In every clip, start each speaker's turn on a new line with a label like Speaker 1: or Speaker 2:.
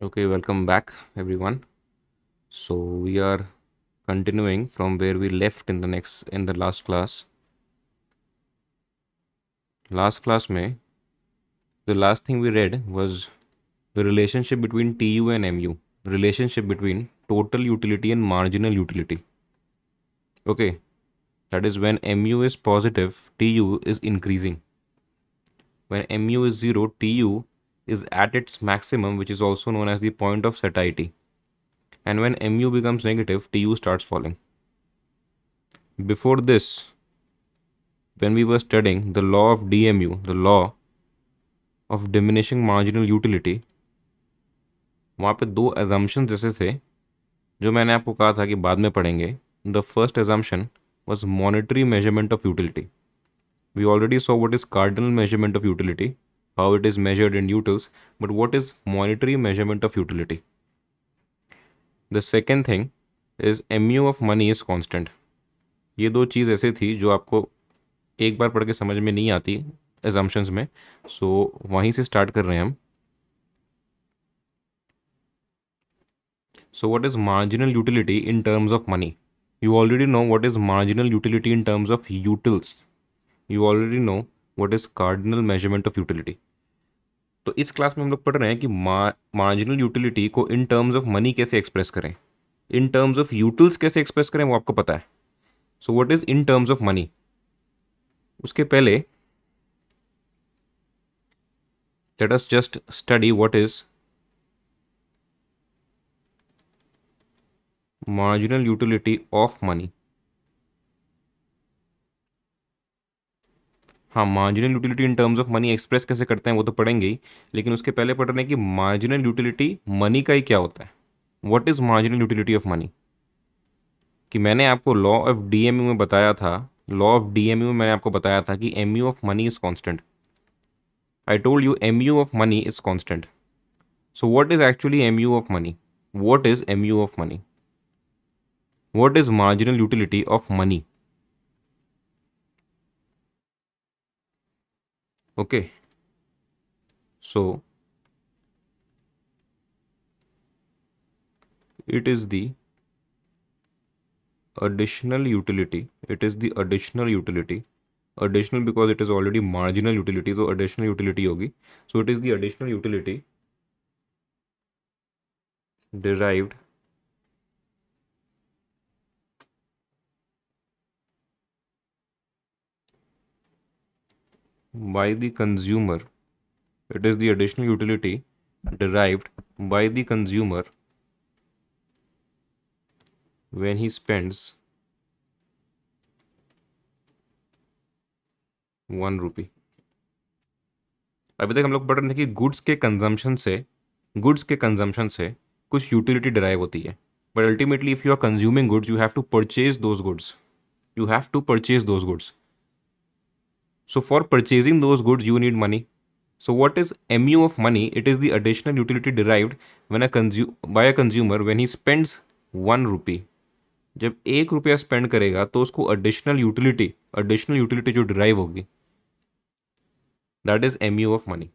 Speaker 1: Okay, welcome back, everyone. So we are continuing from where we left in the last class. Last class में the last thing we read was the relationship between TU and MU, relationship between total utility and marginal utility. Okay, that is when MU is positive, TU is increasing. When MU is 0, TU is at its maximum, which is also known as the point of satiety. And when MU becomes negative, TU starts falling. Before this, when we were studying the law of DMU, the law of diminishing marginal utility, वहाँ पे दो assumptions जैसे थे जो मैंने आपको कहा था कि बाद में पढ़ेंगे. The first assumption was monetary measurement of utility. We already saw what is cardinal measurement of utility, how it is measured in utils, but what is monetary measurement of utility? The second thing is mu of money is constant. ये दो चीज़ ऐसे थी जो आपको एक बार पढ़ के समझ में नहीं आती assumptions में, so वहीं से स्टार्ट कर रहे हैं हम. So what is marginal utility in terms of money? You already know what is marginal utility in terms of utils. You already know what is cardinal measurement of utility. तो इस class में हम लोग पढ़ रहे हैं कि मार्जिनल यूटिलिटी को इन टर्म्स ऑफ मनी कैसे एक्सप्रेस करें, इन टर्म्स ऑफ यूटिल्स कैसे एक्सप्रेस करें वो आपको पता है. So what is in terms of money. उसके पहले late us just study what is marginal utility of money. हाँ, marginal utility in terms of money express कैसे करते हैं वो तो पढ़ेंगे ही, लेकिन उसके पहले पढ़ रहे हैं कि मार्जिनल यूटिलिटी मनी का ही क्या होता है. What is marginal utility of money. कि मैंने आपको लॉ ऑफ डीएमयू में बताया था, लॉ ऑफ डीएमयू में मैंने आपको बताया था कि MU of money is constant. I told you MU of money is constant. So what is actually MU of money. What is MU of money. What is marginal utility of money. Okay, so it is the additional utility. It is the additional utility. Additional because it is already marginal utility, so additional utility होगी. So it is the additional utility derived by the consumer. It is the additional utility derived by the consumer when he spends 1 rupee. अभी तक हम लोग पढ़ रहे थे कि goods के कंजम्पशन से कुछ यूटिलिटी डिराइव होती है. But ultimately if you are consuming goods you have to purchase those goods. You have to purchase those goods. So for purchasing those goods you need money. So what is mu of money? It is the additional utility derived when by a consumer when he spends 1 rupee. जब 1 रुपया spend करेगा तो उसको additional utility जो derive होगी that is mu of money.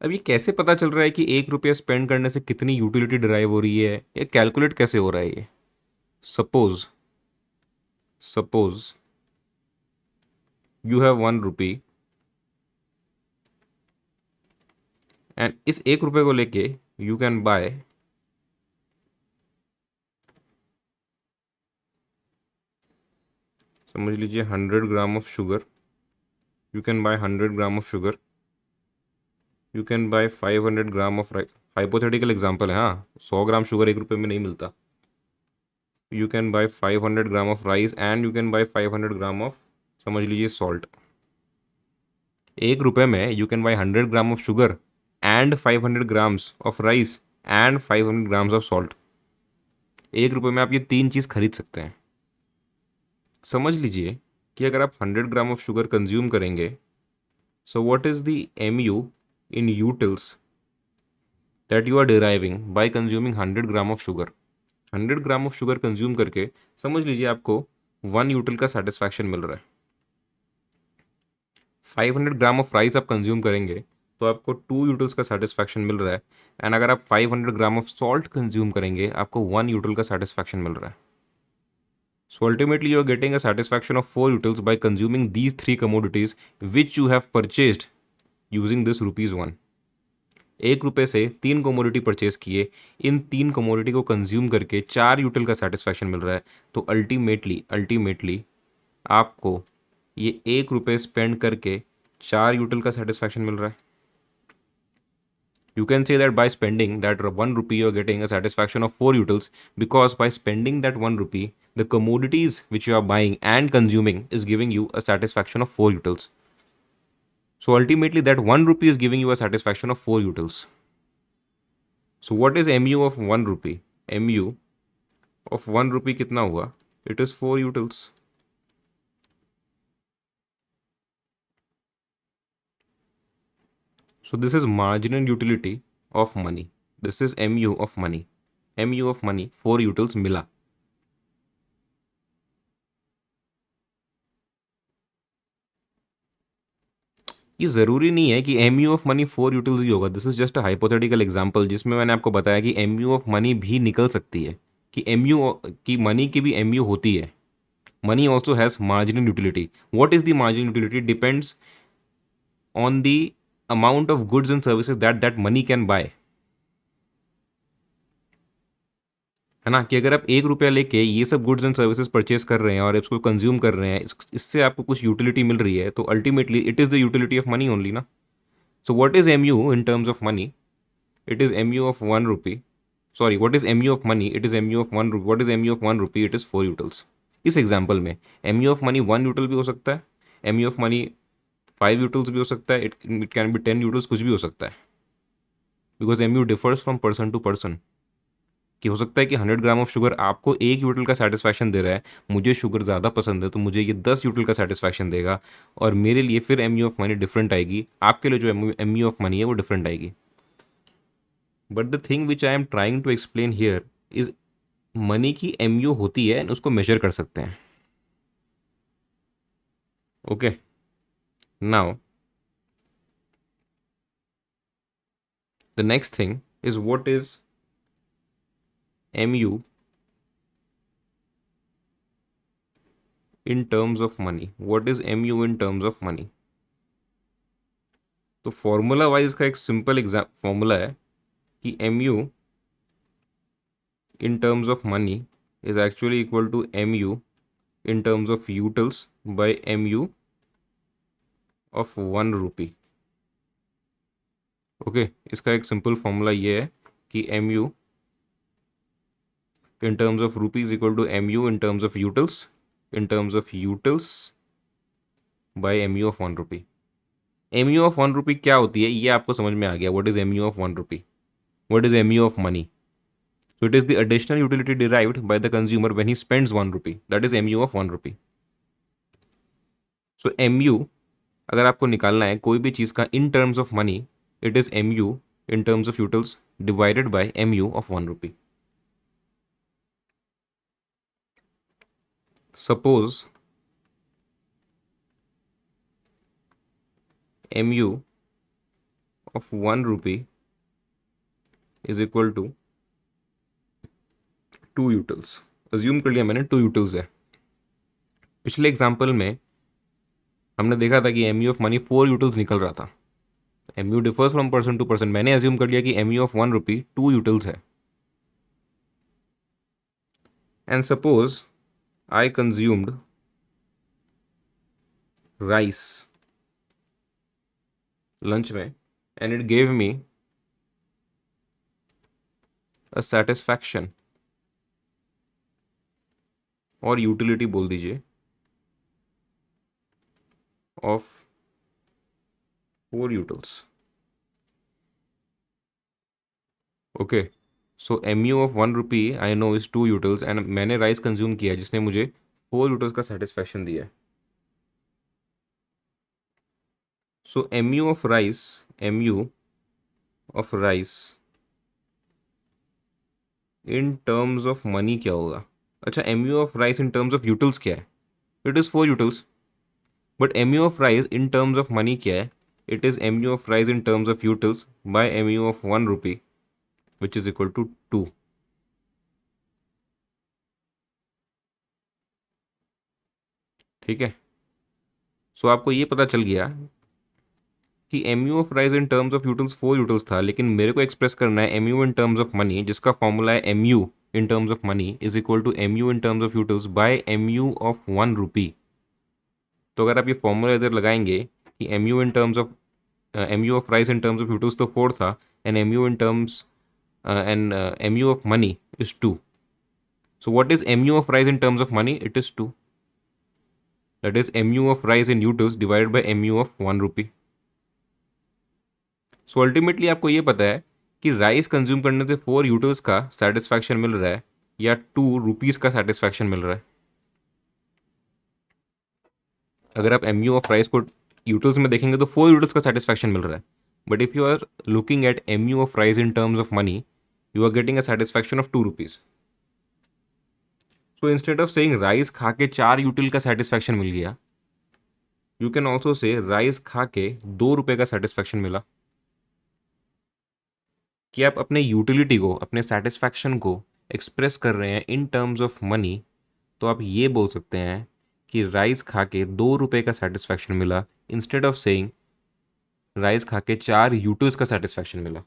Speaker 1: अब ये कैसे पता चल रहा है कि 1 रुपया स्पेंड करने से कितनी यूटिलिटी डिराइव हो रही है, ये कैलकुलेट कैसे हो रहा है ये. Suppose you have 1 rupee and इस 1 रुपये को लेके यू कैन बाय समझ लीजिए 100 gram of sugar. You can buy 100 gram of sugar. You can buy 500 gram of rice. Hypothetical example है, हाँ. 100 ग्राम शुगर 1 रुपये में नहीं मिलता. You can buy 500 gram of rice and you can buy 500 gram of समझ लीजिए salt. 1 रुपये में you can buy 100 gram of sugar and 500 grams of rice and 500 grams of salt. 1 रुपये में आप ये 3 चीज़ खरीद सकते हैं. समझ लीजिए कि अगर आप 100 ग्राम ऑफ शुगर कंज्यूम करेंगे, so what is the mu in utils that you are deriving by consuming 100 gram of sugar. 100 gram of sugar consume करके समझ लीजिए आपको 1 यूटिल का सेटिस्फैक्शन मिल रहा है. 500 ग्राम ऑफ राइस आप कंज्यूम करेंगे तो आपको 2 यूटिल्स का सेटिस्फैक्शन मिल रहा है। एंड अगर आप 500 ग्राम ऑफ सॉल्ट कंज्यूम करेंगे आपको 1 यूटिल का सेटिस्फैक्शन मिल रहा है। So ultimately, you are getting a satisfaction of 4 utils by consuming these three commodities which you have purchased using this rupees 1। 1 रुपये से 3 कमोडिटी परचेज किए, इन 3 कमोडिटी को कंज्यूम करके 4 यूटिल का सेटिस्फैक्शन मिल रहा है। तो अल्टीमेटली आपको ये 1 रुपये स्पेंड करके 4 यूटिल का सेटिस्फैक्शन मिल रहा है। You can say that by spending that 1 rupee, you are getting a satisfaction of 4 utils, because by spending that 1 rupee, the commodities which you are buying and consuming is giving you a satisfaction of 4 utils. So ultimately, that 1 rupee is giving you a satisfaction of 4 utils. So what is mu of 1 rupee? Mu of 1 rupee कितना हुआ? It is 4 utils. So this is marginal utility of money. This is mu of money. mu of money 4 utils मिला। ये ज़रूरी नहीं है कि M U of money 4 utils ही होगा। This is just a hypothetical example जिसमें मैंने आपको बताया कि एम यू ऑफ मनी भी निकल सकती है, कि एम यू की मनी की भी एम यू होती है। Money also has marginal utility. What is the marginal utility? Depends on the amount of goods and services that money can buy. है ना, कि अगर आप 1 रुपया लेके ये सब गुड्स एंड सर्विसेज परचेज कर रहे हैं और इसको कंज्यूम कर रहे हैं, इससे आपको कुछ यूटिलिटी मिल रही है, तो ultimately it is the utility of money only ना। So what is mu in terms of money? It is mu of 1 rupee. Sorry, what is mu of money? It is mu of 1 rupee. What is mu of 1 rupee? It is 4 utils. इस example में mu of money 1 util भी हो सकता है, mu of money 5 utils भी हो सकता है, it can be 10 utils, कुछ भी हो सकता है, because mu differs from person to person। कि हो सकता है कि 100 ग्राम ऑफ शुगर आपको 1 यूटिल का सेटिस्फैक्शन दे रहा है, मुझे शुगर ज़्यादा पसंद है तो मुझे ये 10 यूटिल का सेटिस्फैक्शन देगा, और मेरे लिए फिर M U of money different आएगी, आपके लिए जो एम यू ऑफ मनी है वो डिफरेंट आएगी। But the thing which I am trying to explain here is money की एम यू होती है, उसको मेजर कर सकते हैं। Okay, now the next thing is what is mu in terms of money? What is mu in terms of money? तो formula wise का एक सिंपल एग्जाम फॉर्मूला है कि mu in terms of money is actually equal to mu in terms of utils by mu of 1 rupee। Okay, इसका एक simple formula ये है कि mu in terms of rupees equal to mu in terms of utils by mu of 1 rupee। mu of 1 rupee क्या होती है ये आपको समझ में आ गया। What is mu of 1 rupee? What is mu of money? So it is the additional utility derived by the consumer when he spends 1 rupee. That is mu of 1 rupee। So mu अगर आपको निकालना है कोई भी चीज़ का in terms of money, it is mu in terms of utils divided by mu of 1 rupee। Suppose mu of 1 rupee is equal to 2 utils। Assume कर लिया मैंने 2 utils है। पिछले एग्जाम्पल में हमने देखा था कि mu ऑफ मनी 4 utils निकल रहा था। mu differs from person to person. मैंने अज्यूम कर लिया कि mu ऑफ 1 rupee 2 utils है। And suppose I consumed rice lunch में and it gave me a satisfaction, और यूटिलिटी बोल दीजिए, of 4 utils। Okay, so mu of 1 rupee I know is 2 utils, and मैंने राइस कंज्यूम किया जिसने मुझे 4 utils का सेटिस्फैक्शन दिया। So mu of rice in terms of money क्या होगा? अच्छा, mu of rice in terms of utils क्या है? It is 4 utils। But mu of rice in terms of money क्या है? it is mu of rice in terms of utils by mu of 1 rupee, which is equal to 2. ठीक है, सो आपको ये पता चल गया कि mu of rice in terms of utils 4 utils था, लेकिन मेरे को एक्सप्रेस करना है mu in terms of money, जिसका फॉर्मूला है mu in terms of money is equal to mu in terms of utils by mu of 1 rupee. तो अगर आप ये फॉर्मूला इधर लगाएंगे कि mu in terms of mu of rice in terms of utils तो 4 था, and mu in terms and mu of money is 2. So what is mu of rice in terms of money? It is 2. That is mu of rice in utils divided by mu of 1 rupee. So ultimately आपको ये पता है कि rice consume करने से 4 utils का satisfaction मिल रहा है या 2 रुपीज़ का सेटिस्फैक्शन मिल रहा है। अगर आप mu ऑफ राइस को यूटिल्स में देखेंगे तो 4 यूटिल्स का सेटिस्फैक्शन मिल रहा है, but if you are looking at mu of rice in terms of money, you are getting a satisfaction of 2 rupees. So instead of saying rice खा के 4 यूटिल का सेटिस्फैक्शन मिल गया, you can also say rice खा के 2 रुपये का satisfaction मिला। कि आप अपने यूटिलिटी को, अपने सेटिस्फैक्शन को एक्सप्रेस कर रहे हैं इन टर्म्स ऑफ मनी, तो आप ये बोल सकते हैं कि राइस खा के 2 रुपये का सेटिस्फैक्शन मिला, इंस्टेड ऑफ सेइंग राइस खा के 4 यूटिल्स का सेटिस्फैक्शन मिला।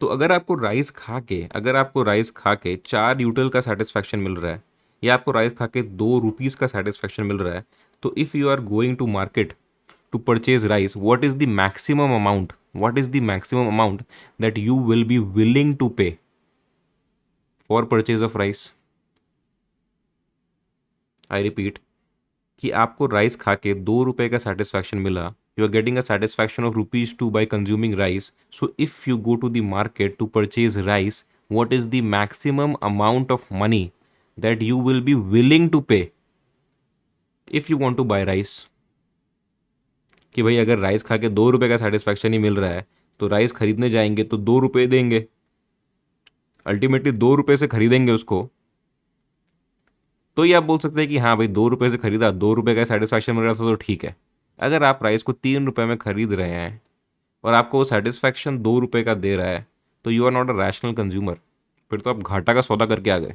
Speaker 1: तो अगर आपको राइस खा के 4 यूटिल का सेटिस्फैक्शन मिल रहा है, या आपको राइस खा के 2 रुपीज़ का सेटिस्फैक्शन मिल रहा है, तो if you are going to market to purchase rice, what is the maximum amount that you will be willing to pay for purchase of rice? I repeat, कि आपको राइस खा के 2 रुपये का सेटिस्फैक्शन मिला, you are getting a satisfaction of ₹2 by consuming rice. So if you go to the market to purchase rice, what is the maximum amount of money that you will be willing to pay if you want to buy rice? कि भाई अगर rice खा के 2 रुपये का satisfaction ही मिल रहा है, तो राइस खरीदने जाएंगे तो 2 रुपये देंगे, अल्टीमेटली 2 रुपये से खरीदेंगे उसको। तो ये आप बोल सकते हैं कि हाँ भाई 2 रुपये से खरीदा, 2 रुपये का सेटिस्फैक्शन मिल रहा था तो ठीक है। अगर आप राइस को 3 रुपये में खरीद रहे हैं और आपको वो सेटिस्फैक्शन 2 रुपये का दे रहा है, तो you are not a rational consumer, फिर तो आप घाटा का सौदा करके आ गए।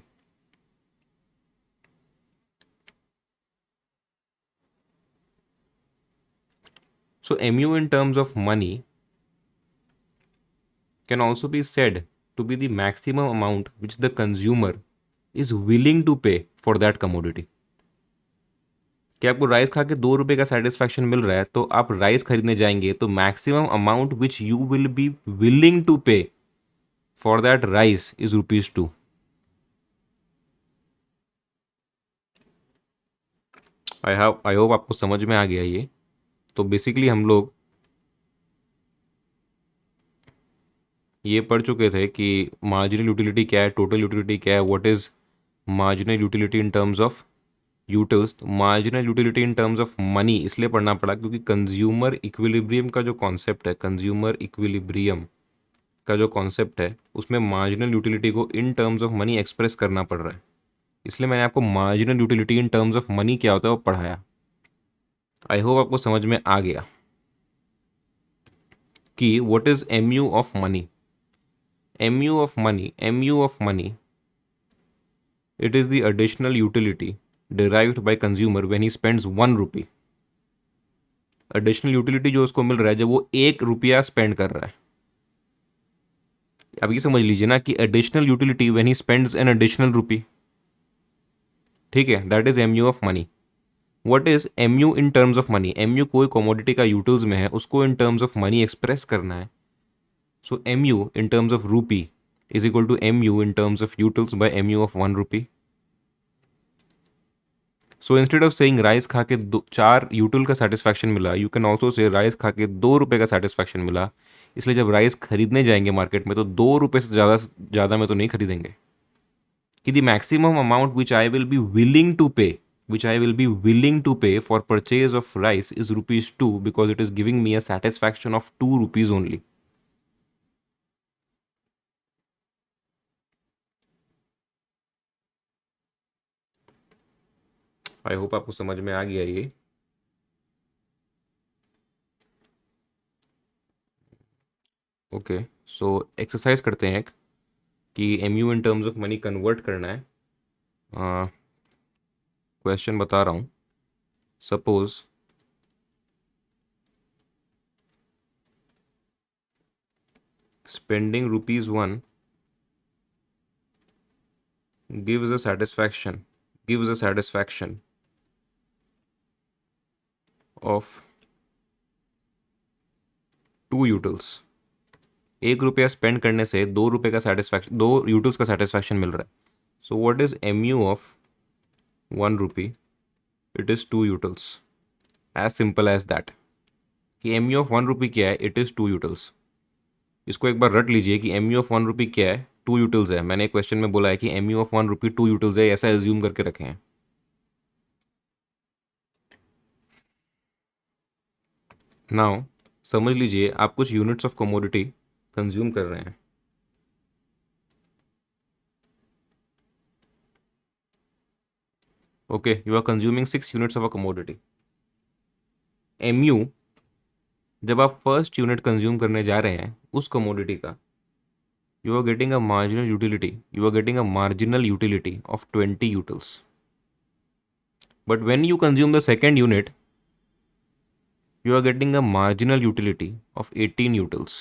Speaker 1: So mu in terms of money can also be said to be the maximum amount which the consumer is willing to pay for that commodity. कि आपको राइस खा के 2 रुपये का सेटिस्फैक्शन मिल रहा है, तो आप राइस खरीदने जाएंगे तो maximum amount which you will be willing to pay for that rice is ₹2। I hope आपको समझ में आ गया ये। तो बेसिकली हम लोग ये पढ़ चुके थे कि मार्जिनल यूटिलिटी क्या है, टोटल यूटिलिटी क्या है, what is marginal utility in terms of utils. Marginal utility in terms of money इसलिए पढ़ना पड़ा क्योंकि कंज्यूमर इक्विलिब्रियम का जो कॉन्सेप्ट है, कंज्यूमर इक्विलिब्रियम का जो कॉन्सेप्ट है, उसमें मार्जिनल यूटिलिटी को इन टर्म्स ऑफ मनी एक्सप्रेस करना पड़ रहा है। इसलिए मैंने आपको marginal utility in terms of money क्या होता है वो पढ़ाया। आई होप आपको समझ में आ गया कि what is mu of money. mu of money it is the additional utility derived by consumer when he spends 1 rupee। Additional utility जो उसको मिल रहा है जब वो 1 रुपया स्पेंड कर रहा है। अब ये समझ लीजिए ना कि additional utility when he spends an additional rupee, ठीक है, that is mu of money. What is mu in terms of money? mu कोई कमोडिटी का यूटिल्स में है, उसको in terms of money express करना है। So mu in terms of rupee is equal to mu in terms of utils by mu of 1 rupee. So instead of saying rice खा के 4 util का satisfaction मिला, you can also say rice खा के 2 रुपये का सेटिस्फैक्शन मिला। इसलिए जब राइस खरीदने जाएंगे मार्केट में तो 2 रुपये से ज़्यादा में तो नहीं खरीदेंगे। कि the maximum amount which I will be willing to pay, which I will be willing to pay for purchase of rice is ₹2 because it is giving me a satisfaction of 2 rupees only. I hope आपको समझ में आ गया ये। Okay, so exercise करते हैं एक, कि M U in terms of money convert करना है। क्वेश्चन बता रहा हूँ। Suppose spending rupees 1 gives a satisfaction of 2 utils. 1 रुपया स्पेंड करने से 2 रुपये का सेटिस्फैक्शन, 2 यूटल्स का सेटिस्फैक्शन मिल रहा है। So what is M U of 1 rupee? It is 2 utils. As simple as that. कि एम यू ऑफ 1 रुपी क्या है? It is 2 utils. इसको एक बार रट लीजिए कि एम यू ऑफ 1 रुपी क्या है? 2 यूटल्स है। मैंने क्वेश्चन में बोला है कि M U of 1 rupee 2 utils है, ऐसा एज्यूम करके रखे हैं। नाउ समझ लीजिए आप कुछ यूनिट्स ऑफ कमोडिटी कंज्यूम कर रहे हैं। Okay, you are consuming 6 units of a commodity. M U, जब आप फर्स्ट यूनिट कंज्यूम करने जा रहे हैं उस कमोडिटी का, you are getting a marginal utility, you are getting a marginal utility of 20 utils. But when you consume the second unit, you are getting a marginal utility of 18 utils.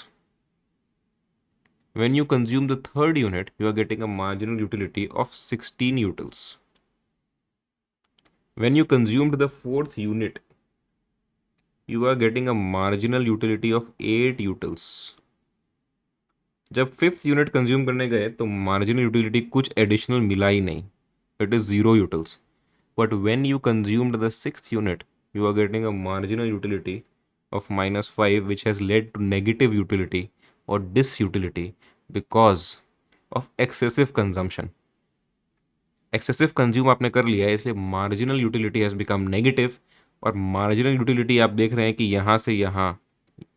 Speaker 1: When you consume the third unit, you are getting a marginal utility of 16 utils. When you consumed the fourth unit, you are getting a marginal utility of 8 utils. जब fifth unit consume करने गए तो marginal utility कुछ additional मिला ही नहीं, it is 0 utils. But when you consumed the sixth unit, you are getting a marginal utility of -5, which has led to negative utility or disutility because of excessive consumption. Excessive consume आपने कर लिया है, इसलिए marginal utility has become negative. और marginal utility आप देख रहे हैं कि यहाँ से यहाँ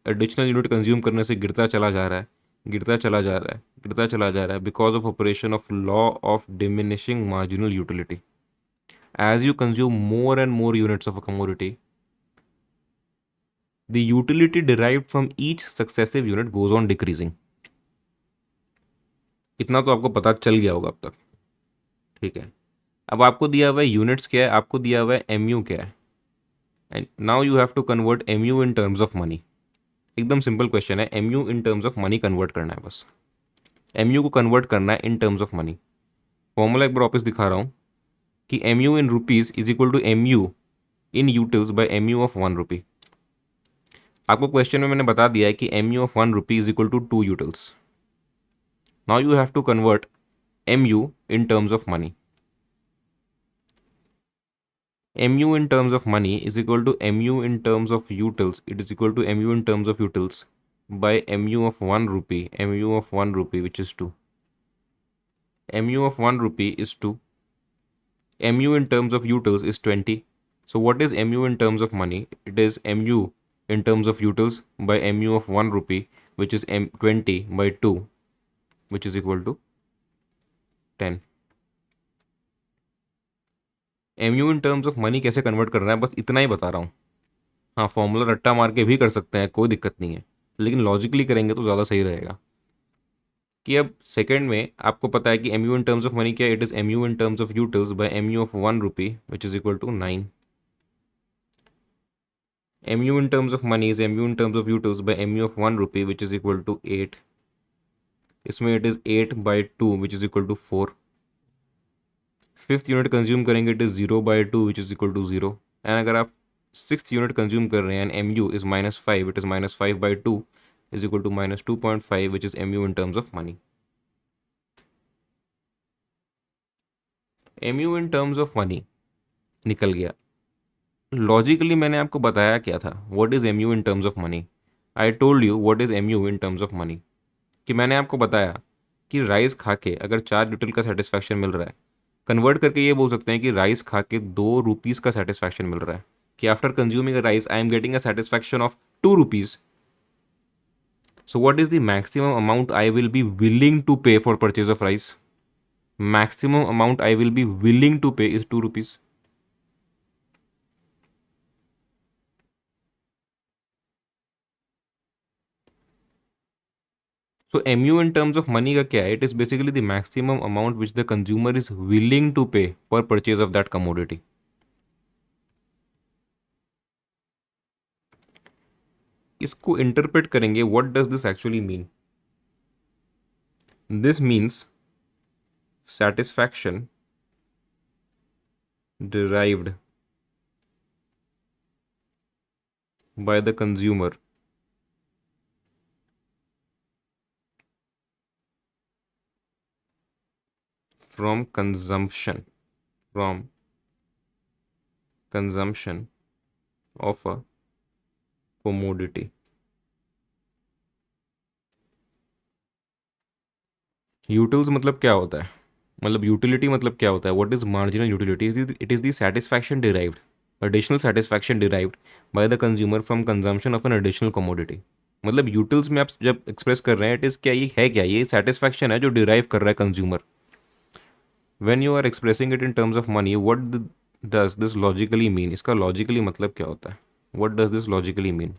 Speaker 1: एडिशनल यूनिट कंज्यूम करने से गिरता चला जा रहा है, गिरता चला जा रहा है, गिरता चला जा रहा है, because of operation of law of diminishing marginal utility. As you consume more and more units of a commodity, the utility derived from each successive unit goes on decreasing. इतना तो आपको पता चल गया होगा अब तक, ठीक है। अब आपको दिया हुआ है यूनिट्स क्या है, आपको दिया हुआ है एम यू क्या है, and now you have to convert M U in terms of money. एकदम सिंपल क्वेश्चन है, M U in terms of money convert करना है बस। एम यू को कन्वर्ट करना है in terms of money. Formula एक बार वापस दिखा रहा हूँ कि M U in rupees is equal to M U in utils by M U of 1 rupee. आपको क्वेश्चन में मैंने बता दिया है कि M U of 1 rupee is equal to 2 utils. Now you have to convert M U in terms of money. mu in terms of money is equal to mu in terms of utils. It is equal to mu in terms of utils by mu of 1 rupee, mu of 1 rupee, which is 2. Mu of 1 rupee is 2. Mu in terms of utils is 20. So what is mu in terms of money? It is mu in terms of utils by mu of 1 rupee, which is 20 by 2, which is equal to 10. mu in terms of money कैसे convert करना है, बस इतना ही बता रहा हूँ। हाँ, formula रट्टा मार के भी कर सकते हैं, कोई दिक्कत नहीं है, लेकिन लॉजिकली करेंगे तो ज़्यादा सही रहेगा। कि अब सेकंड में आपको पता है कि M U in terms of money क्या है? It is M U in terms of utils by M U of 1 rupee, which is equal to 9। M U in terms of money is M U in terms of utils by M U of 1 rupee, which is equal to 8। इसमें it is 8 by 2, which is equal to 4। Fifth unit consume करेंगे, it is 0 by 2, which is equal to 0। And अगर आप six unit consume कर रहे हैं and M U is -5, it is -5 by 2 is equal to -2.5, which is M U in terms of money. M U in terms of money निकल गया। Logically मैंने आपको बताया क्या था, what is M U in terms of money. I told you what is M U in terms of money. कि मैंने आपको बताया कि राइस खा के अगर 4 यूटिल का सेटिस्फैक्शन मिल रहा है, कन्वर्ट करके ये बोल सकते हैं कि राइस खा के 2 रुपीज़ का सेटिस्फैक्शन मिल रहा है। कि after consuming a rice I am getting a satisfaction of 2 rupees. So what is the maximum amount I will be willing to pay for purchase of rice? Maximum amount I will be willing to pay is 2 rupees. So MU in terms of money का क्या है? It is basically the maximum amount which the consumer is willing to pay for purchase of that commodity. इसको interpret करेंगे, what does this actually mean? This means satisfaction derived by the consumer from consumption of a commodity. Utils मतलब क्या होता है? मतलब utility मतलब क्या होता है? What is marginal utility? It is the satisfaction derived, additional satisfaction derived by the consumer from consumption of an additional commodity. मतलब यूटिल्स में आप जब एक्सप्रेस कर रहे हैं, इट इज क्या, ये है क्या, ये सेटिस्फैक्शन है जो डिराइव कर रहा है consumer. When you are expressing it in terms of money, what does this logically mean? इसका लॉजिकली मतलब क्या होता है? What does this logically mean?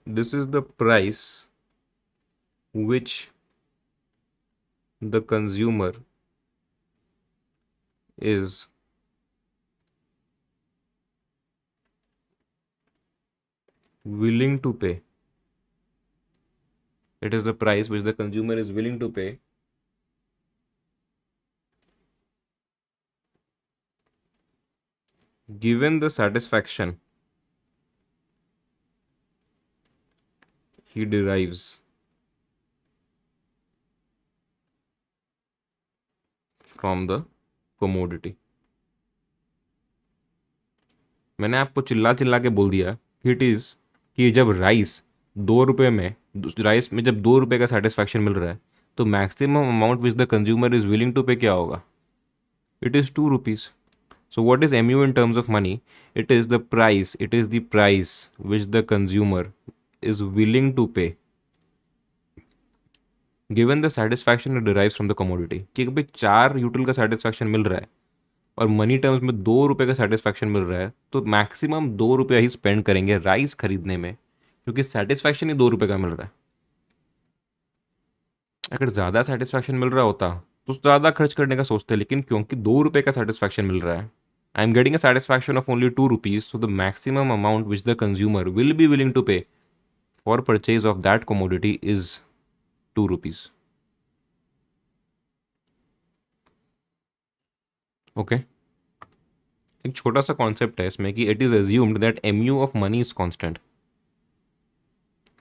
Speaker 1: This is the price which the consumer is willing to pay. It is the price which the consumer is willing to pay given the satisfaction he derives from the commodity. मैंने आपको चिल्ला चिल्ला के बोल दिया कि it is, कि जब राइस 2 रुपये में, राइस में जब 2 रुपये का सेटिस्फैक्शन मिल रहा है, तो maximum amount which the consumer is willing to pay क्या होगा? It is 2 rupees. So what is MU in terms of money? It is the price. It is the price which the consumer is willing to pay given the satisfaction it derives from the commodity. कि भाई 4 util का satisfaction मिल रहा है और money terms में 2 रुपये का सेटिस्फैक्शन मिल रहा है, तो मैक्सिमम 2 रुपया ही स्पेंड करेंगे राइस खरीदने में, क्योंकि सेटिस्फैक्शन ही 2 रुपये का मिल रहा है. अगर ज़्यादा सेटिस्फैक्शन मिल रहा होता तो ज़्यादा खर्च करने का सोचते, लेकिन क्योंकि 2 रुपये का सेटिस्फैक्शन मिल रहा है, I am getting a satisfaction of only 2 rupees, so the maximum amount which the consumer will be willing to pay for purchase of that commodity is 2 rupees. Okay? एक छोटा सा कॉन्सेप्ट है इसमें कि it is assumed that MU of money is constant.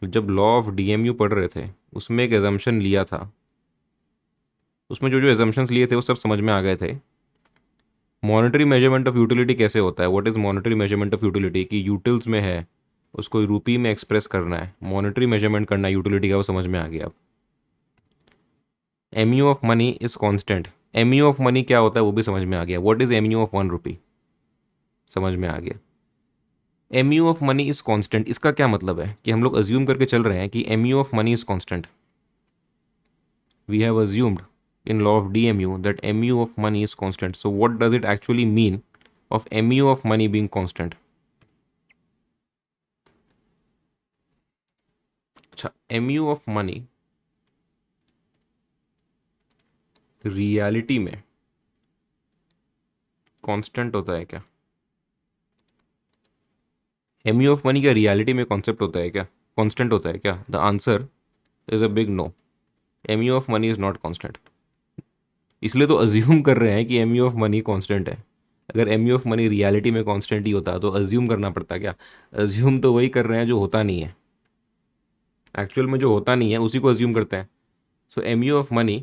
Speaker 1: जब law of DMU पढ़ रहे थे, उसमें एक एजम्पशन लिया था. उसमें जो जो एजम्पशंस लिए थे वो सब समझ में आ गए थे. मॉनेटरी मेजरमेंट ऑफ यूटिलिटी कैसे होता है? What is monetary measurement of utility? कि यूटिल्स में है, उसको रूपी में एक्सप्रेस करना है, मॉनेटरी मेजरमेंट करना है यूटिलिटी का, वो समझ में आ गया. अब MU of money is constant. MU of money क्या होता है वो भी समझ में आ गया. व्हाट इज MU ऑफ 1 रुपी? समझ में आ गया. MU of money is constant, इसका क्या मतलब है? कि हम लोग अज्यूम करके चल रहे हैं कि MU of money is constant. We have assumed in law of DMU that MU of money is constant. So what does it actually mean of MU of money being constant? अच्छा, MU of money reality में constant होता है क्या? MU of money क्या reality में concept होता है क्या, कांस्टेंट होता है क्या? The answer is a big no. MU of money is not constant. इसलिए तो अज्यूम कर रहे हैं कि MU ऑफ मनी कांस्टेंट है. अगर MU ऑफ मनी रियलिटी में कांस्टेंट ही होता तो अज्यूम करना पड़ता क्या? अज्यूम तो वही कर रहे हैं जो होता नहीं है. एक्चुअल में जो होता नहीं है उसी को अज्यूम करते हैं. सो MU ऑफ मनी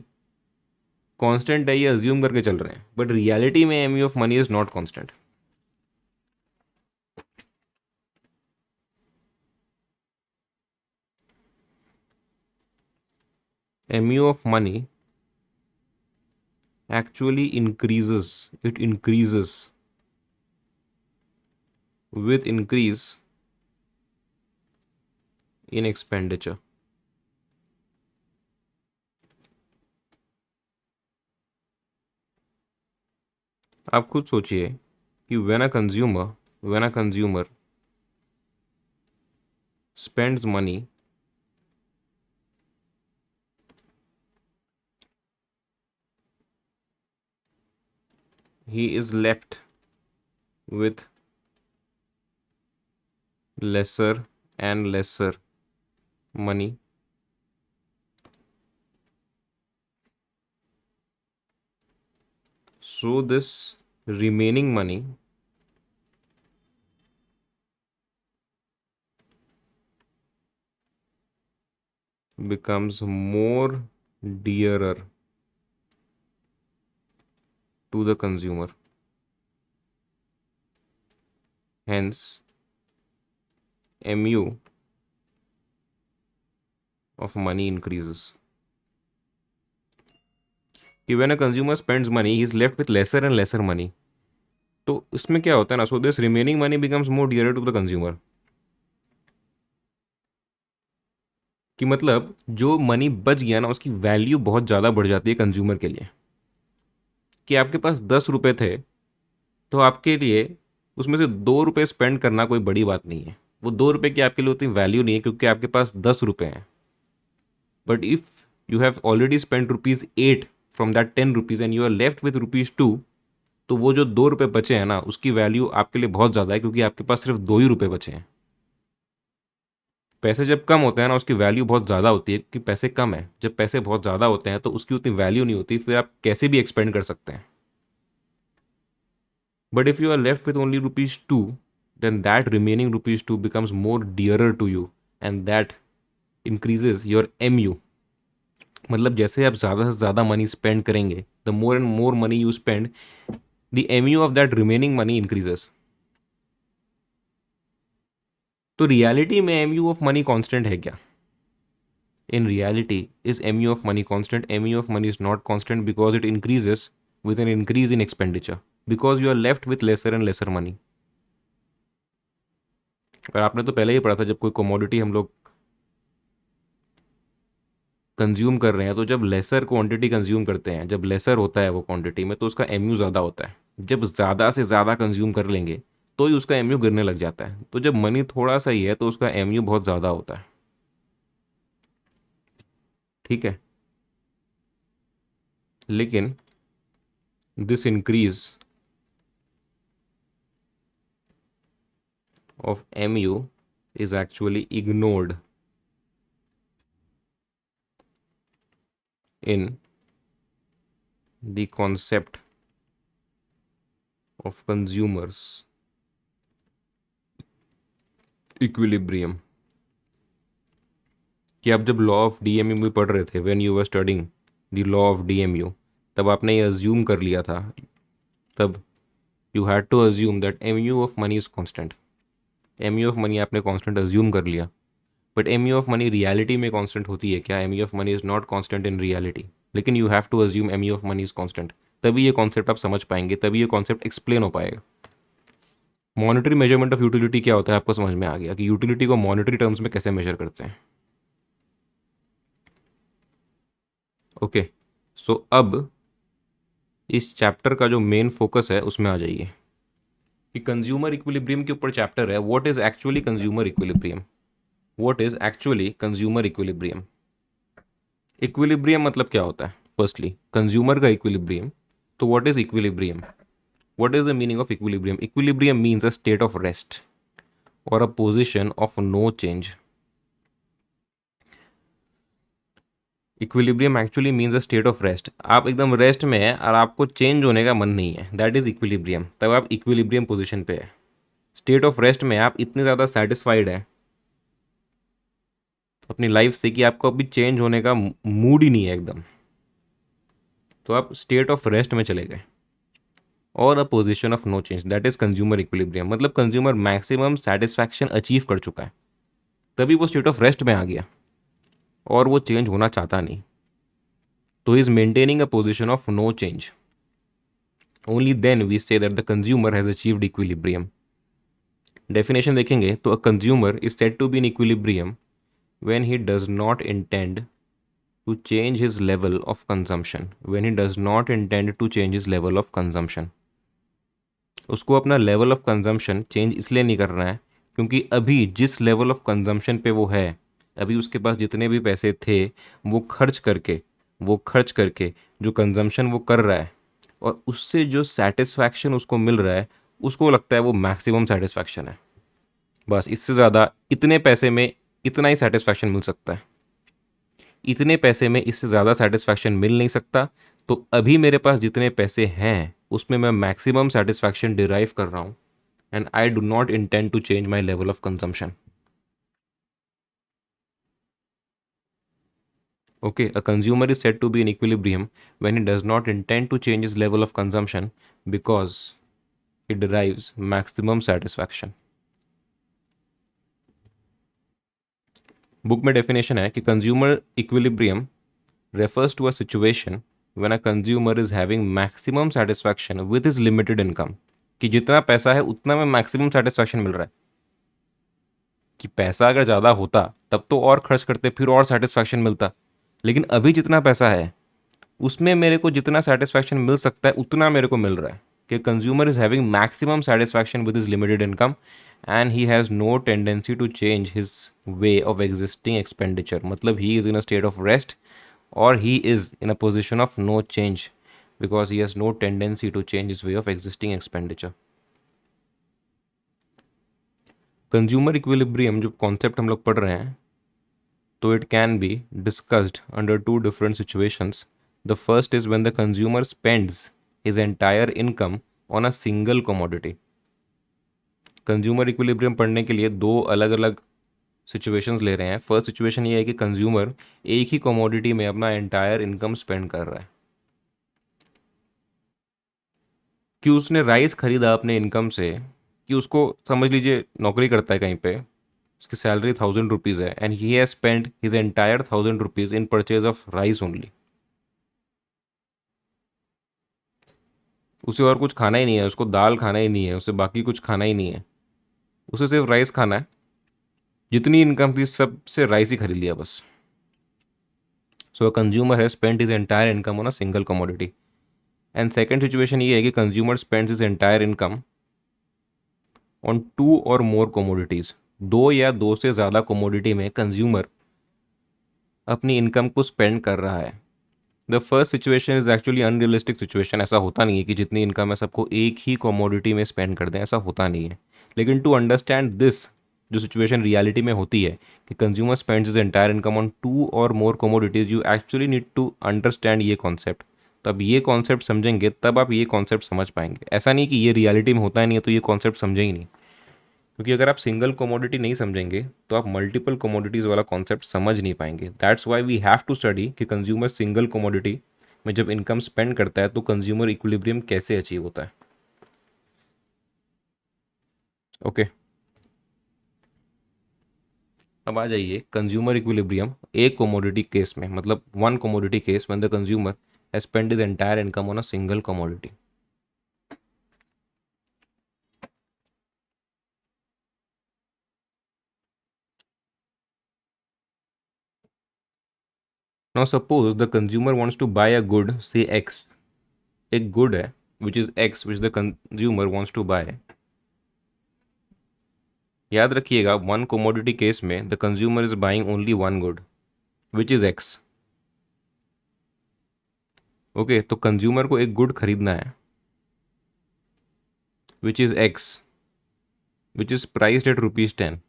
Speaker 1: कांस्टेंट है, ये अज्यूम करके चल रहे हैं, बट रियलिटी में MU of money is not constant. MU of money actually increases, it increases with increase in expenditure. आप खुद सोचिए कि when a consumer spends money, he is left with lesser and lesser money. So this remaining money becomes more dearer to the consumer. Hence, MU of money increases. कि when a consumer spends money, he is left with lesser and lesser money. तो इसमें क्या होता है ना, so this remaining money becomes more dearer to the consumer. कि मतलब जो मनी बच गया ना उसकी वैल्यू बहुत ज़्यादा बढ़ जाती है कंज्यूमर के लिए. कि आपके पास 10 रुपये थे तो आपके लिए उसमें से 2 रुपये स्पेंड करना कोई बड़ी बात नहीं है. वो 2 रुपये की आपके लिए उतनी वैल्यू नहीं है क्योंकि आपके पास 10 रुपये हैं. But if you have already spend ₹8 from that 10 rupees and you are left with ₹2, तो वो जो 2 रुपये बचे हैं ना उसकी वैल्यू आपके लिए बहुत ज़्यादा है क्योंकि आपके पास सिर्फ 2 ही रुपये बचे हैं. पैसे जब कम होते हैं ना उसकी वैल्यू बहुत ज़्यादा होती है कि पैसे कम है. जब पैसे बहुत ज़्यादा होते हैं तो उसकी उतनी वैल्यू नहीं होती, फिर आप कैसे भी एक्सपेंड कर सकते हैं. But if you are left with only ₹2, then that remaining ₹2 becomes more dearer to you and that increases your MU. मतलब जैसे आप ज़्यादा से ज़्यादा मनी स्पेंड करेंगे, the more and more money you spend, the MU of that remaining money increases. तो reality में MU of money constant है क्या? In reality, is MU of money constant? MU of money is not constant because it increases with an increase in expenditure because you are left with lesser and lesser money. और आपने तो पहले ही पढ़ा था जब कोई कमोडिटी हम लोग कंज्यूम कर रहे हैं तो जब लेसर क्वांटिटी कंज्यूम करते हैं, जब लेसर होता है वो क्वांटिटी में तो उसका MU ज़्यादा होता है. जब ज़्यादा से ज़्यादा कंज्यूम कर लेंगे तो ही उसका MU गिरने लग जाता है. तो जब मनी थोड़ा सा ही है तो उसका MU बहुत ज़्यादा होता है. ठीक है. लेकिन this increase of MU is actually ignored in the concept of consumers equilibrium. कि आप जब लॉ ऑफ DMU में पढ़ रहे थे, when you were studying the law of DMU, तब आपने ये अज्यूम कर लिया था, तब you had to assume that MU of money is constant. MU of money आपने कांस्टेंट अज्यूम कर लिया. But MU of money reality में कांस्टेंट होती है क्या? MU of money is not constant in reality. लेकिन you have to assume MU of money is constant. तभी ये कॉन्सेप्ट आप समझ पाएंगे, तभी ये कॉन्सेप्ट एक्सप्लेन हो पाएगा. मॉनेटरी मेजरमेंट ऑफ यूटिलिटी क्या होता है आपको समझ में आ गया कि यूटिलिटी को मॉनेटरी टर्म्स में कैसे मेजर करते हैं. ओके. सो अब इस चैप्टर का जो मेन फोकस है उसमें आ जाइए कि कंज्यूमर इक्विलिब्रियम के ऊपर चैप्टर है. What is actually consumer equilibrium? What is actually consumer equilibrium? Equilibrium मतलब क्या होता है? फर्स्टली कंज्यूमर का इक्विलिब्रियम. तो what is equilibrium? What is the meaning of equilibrium? Equilibrium means a state of rest और a position of no change. Equilibrium actually means a state of rest. आप एकदम rest में है और आपको change होने का मन नहीं है, दैट इज इक्विलिब्रियम. तब आप इक्विलिब्रियम पोजिशन पे है. स्टेट ऑफ रेस्ट में आप इतने ज़्यादा सेटिस्फाइड है अपनी लाइफ से कि आपको अभी चेंज होने का मूड ही नहीं है एकदम, तो आप स्टेट ऑफ रेस्ट में चले गए. और a position of no change, that is consumer equilibrium. मतलब कंज्यूमर मैक्सिमम सेटिस्फैक्शन अचीव कर चुका है, तभी वो स्टेट ऑफ रेस्ट में आ गया और वो चेंज होना चाहता नहीं. तो is maintaining a position of no change. Only then we say that the consumer has achieved equilibrium. Definition देखेंगे तो a consumer is said to be in equilibrium when he does not intend to change his level of consumption. When he does not intend to change his level of consumption. उसको अपना level of consumption change इसलिए नहीं करना है क्योंकि अभी जिस level of consumption पे वो है, अभी उसके पास जितने भी पैसे थे वो खर्च करके जो कंजम्पशन वो कर रहा है और उससे जो सेटिस्फैक्शन उसको मिल रहा है, उसको लगता है वो मैक्सिमम सेटिस्फैक्शन है। बस इससे ज़्यादा इतने पैसे में इतना ही सेटिस्फैक्शन मिल सकता है, इतने पैसे में इससे ज़्यादा सेटिस्फैक्शन मिल नहीं सकता। तो अभी मेरे पास जितने पैसे हैं उसमें मैं मैक्सिमम सेटिस्फैक्शन डिराइव कर रहा हूँ, and I do not intend to change my level of consumption. Okay, a consumer is said to be in equilibrium when he does not intend to change his level of consumption because it derives maximum satisfaction. Book में definition है कि consumer equilibrium refers to a situation when a consumer is having maximum satisfaction with his limited income, कि जितना पैसा है उतना में maximum satisfaction मिल रहा है। कि पैसा अगर ज़्यादा होता तब तो और खर्च करते, फिर और सेटिस्फैक्शन मिलता, लेकिन अभी जितना पैसा है उसमें मेरे को जितना सेटिस्फैक्शन मिल सकता है उतना मेरे को मिल रहा है। कि consumer is having maximum satisfaction with his limited income and he has no tendency to change his way of existing expenditure, मतलब he is in a state of rest और he is in a position of no change because he has no tendency to change his way of existing expenditure. Consumer equilibrium जो concept हम लोग पढ़ रहे हैं, तो it can be discussed under two different situations. The first is when the consumer spends his entire income on a single commodity. Consumer equilibrium पढ़ने के लिए दो अलग अलग सिचुएशंस ले रहे हैं। फर्स्ट सिचुएशन ये है कि कंज्यूमर एक ही कमोडिटी में अपना एंटायर इनकम स्पेंड कर रहा है, कि उसने राइस खरीदा अपने इनकम से, कि उसको समझ लीजिए नौकरी करता है कहीं पे, उसकी सैलरी 1000 रुपीज़ है and he has spend his entire 1000 rupees in purchase of rice only. उसे और कुछ खाना ही नहीं है, उसको दाल खाना ही नहीं है, उसे बाकी कुछ खाना ही नहीं है, उसे सिर्फ राइस खाना है। जितनी इनकम थी सबसे राइस ही खरीद लिया बस। So a consumer has spent his entire income on a single commodity. And second situation ये है कि consumer spends his entire income on two और मोर कमोडिटीज़। दो या दो से ज़्यादा कमोडिटी में कंज्यूमर अपनी इनकम को स्पेंड कर रहा है। The first situation is actually unrealistic situation. ऐसा होता नहीं है कि जितनी इनकम है सबको एक ही कमोडिटी में स्पेंड कर दें, ऐसा होता नहीं है। लेकिन टू अंडरस्टैंड दिस, जो सिचुएशन रियलिटी में होती है कि consumer spends his entire income on two और more commodities, you actually need to understand ये कॉन्सेप्ट। तब ये कॉन्सेप्ट समझेंगे तब आप ये कॉन्सेप्ट समझ पाएंगे। ऐसा नहीं कि ये रियलिटी में होता ही नहीं है तो ये कॉन्सेप्ट समझे ही नहीं, क्योंकि अगर आप सिंगल कमोडिटी नहीं समझेंगे तो आप मल्टीपल कमोडिटीज़ वाला कॉन्सेप्ट समझ नहीं पाएंगे। That's why we have to study कि कंज्यूमर सिंगल कमोडिटी में जब इनकम स्पेंड करता है तो कंज्यूमर इक्विलिब्रियम कैसे अचीव होता है। ओके, अब आ जाइए कंज्यूमर इक्विलिब्रियम एक कमोडिटी केस में, मतलब one commodity case when the consumer has spend his entire income on a single commodity. Now suppose the consumer wants to buy a good, say X. एक good है which is X which the consumer wants to buy. याद रखिएगा one commodity case में the consumer is buying only one good which is X. Okay, तो consumer को एक good खरीदना है which is X, which is priced eight ₹10।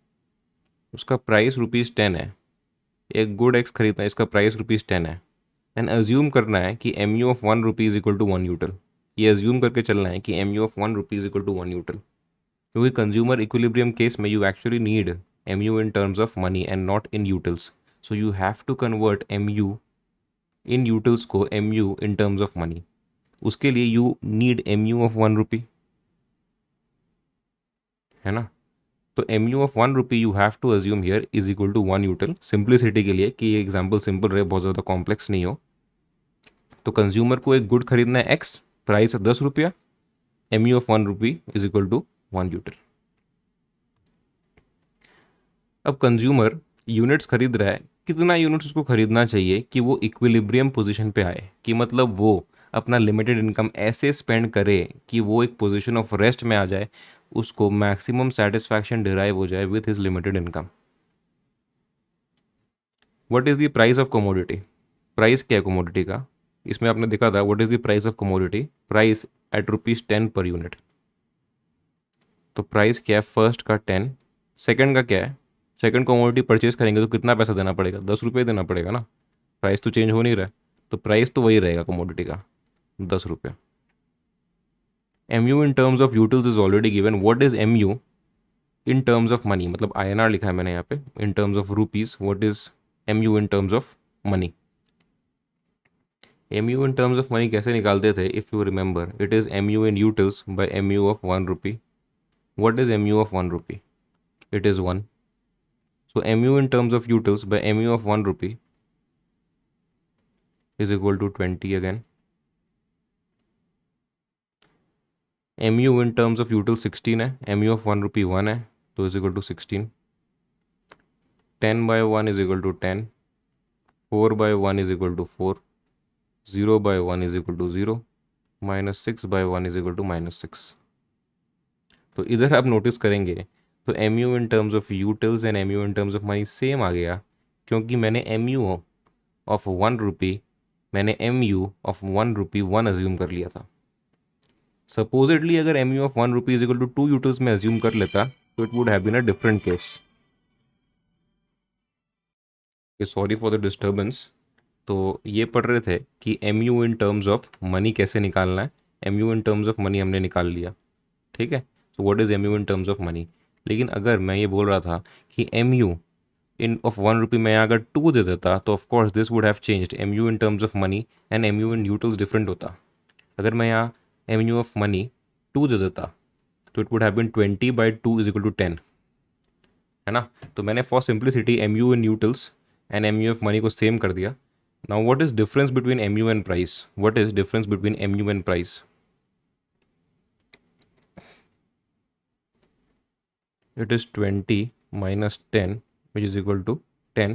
Speaker 1: उसका price ₹10 है। एक गुड एक्स खरीदना है, इसका प्राइस ₹10 है। एंड अज्यूम करना है कि M U of ₹1 is equal to 1 newton. ये अज्यूम करके चलना है कि M U of ₹1 is equal to 1 newton, क्योंकि कंज्यूमर इक्विलिब्रियम केस में you actually need M U in terms of money and not in utils. So you have to convert M U in utils को M U in terms of money. उसके लिए you need M U of ₹1, है ना। तो M U of ₹1 you have to assume here is equal to 1 Newton, simplicity के लिए कि ये एग्जाम्पल सिंपल रहे, बहुत ज़्यादा कॉम्प्लेक्स नहीं हो। तो कंज्यूमर को एक गुड खरीदना है एक्स, प्राइस है ₹10, M U of ₹1 is equal to 1 Newton. अब कंज्यूमर यूनिट्स खरीद रहा है, कितना यूनिट्स उसको खरीदना चाहिए कि वो इक्विलिब्रियम पोजीशन पे आए, कि मतलब वो अपना लिमिटेड इनकम ऐसे स्पेंड करे कि वो एक पोजीशन ऑफ रेस्ट में आ जाए, उसको मैक्सिमम सेटिस्फैक्शन डिराइव हो जाए with his limited income. What is the price of commodity? Price क्या है कमोडिटी का? इसमें आपने देखा था what is the price of commodity, price at ₹10 per unit. तो प्राइस क्या है? फर्स्ट का 10, सेकंड का क्या है? सेकंड कमोडिटी परचेज करेंगे तो कितना पैसा देना पड़ेगा? 10 रुपये देना पड़ेगा ना, प्राइस तो चेंज हो नहीं रहा है, तो प्राइस तो वही रहेगा कमोडिटी का, 10 रुपये। MU in terms of utils is already given. What is MU in terms of money? मतलब INR लिखा है मैंने यहाँ पे, in terms of rupees. What is MU in terms of money? MU in terms of money कैसे निकालते थे? If you remember, it is MU in utils by MU of 1 rupee. What is MU of 1 rupee? It is 1. So MU in terms of utils by MU of 1 rupee is equal to 20 again. MU in terms of utils 16 है, MU of 1 rupee 1 है, तो is equal to 16. 10 by 1 is equal to 10. 4 by 1 is equal to 4. 0 by 1 is equal to 0. Minus 6 by 1 is equal to minus 6. तो इधर आप notice करेंगे तो MU in terms of utils and MU in terms of money same आ गया, क्योंकि मैंने MU of 1 rupee, मैंने MU of 1 rupee 1 अज्यूम कर लिया था। सपोजिटली अगर MU of 1 rupee is equal to 2 utils में अज्यूम कर लेता तो it would have been a different case. Sorry for the disturbance. तो ये पढ़ रहे थे कि MU in terms of money कैसे निकालना है। MU in terms of money हमने निकाल लिया, ठीक है। तो what is MU in terms of money? लेकिन अगर मैं ये बोल रहा था कि MU इन ऑफ 1 रुपी मैं अगर 2 दे देता तो of course this would have changed. MU in terms of money and MU in utils different होता। अगर मैं यहाँ MU ऑफ मनी 2 दे देता तो it would have been 20/2 is equal to 10, है ना। तो मैंने for simplicity MU in utils and MU of money को सेम कर दिया। Now what is difference between MU and price? What is difference between MU and price? It is 20 minus 10 which is equal to 10.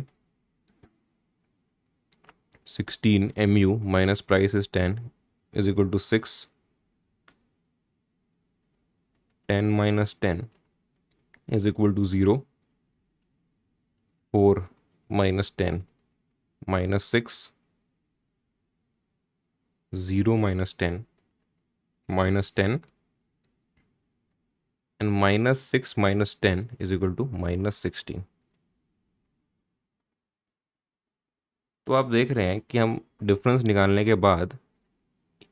Speaker 1: 16 MU minus price is 10 is equal to 6. 10 minus 10 is equal to 0. 4 minus 10 minus 6. 0 minus 10 minus 10 and minus 6 minus 10 is equal to minus 16. तो आप देख रहे हैं कि हम difference निकालने के बाद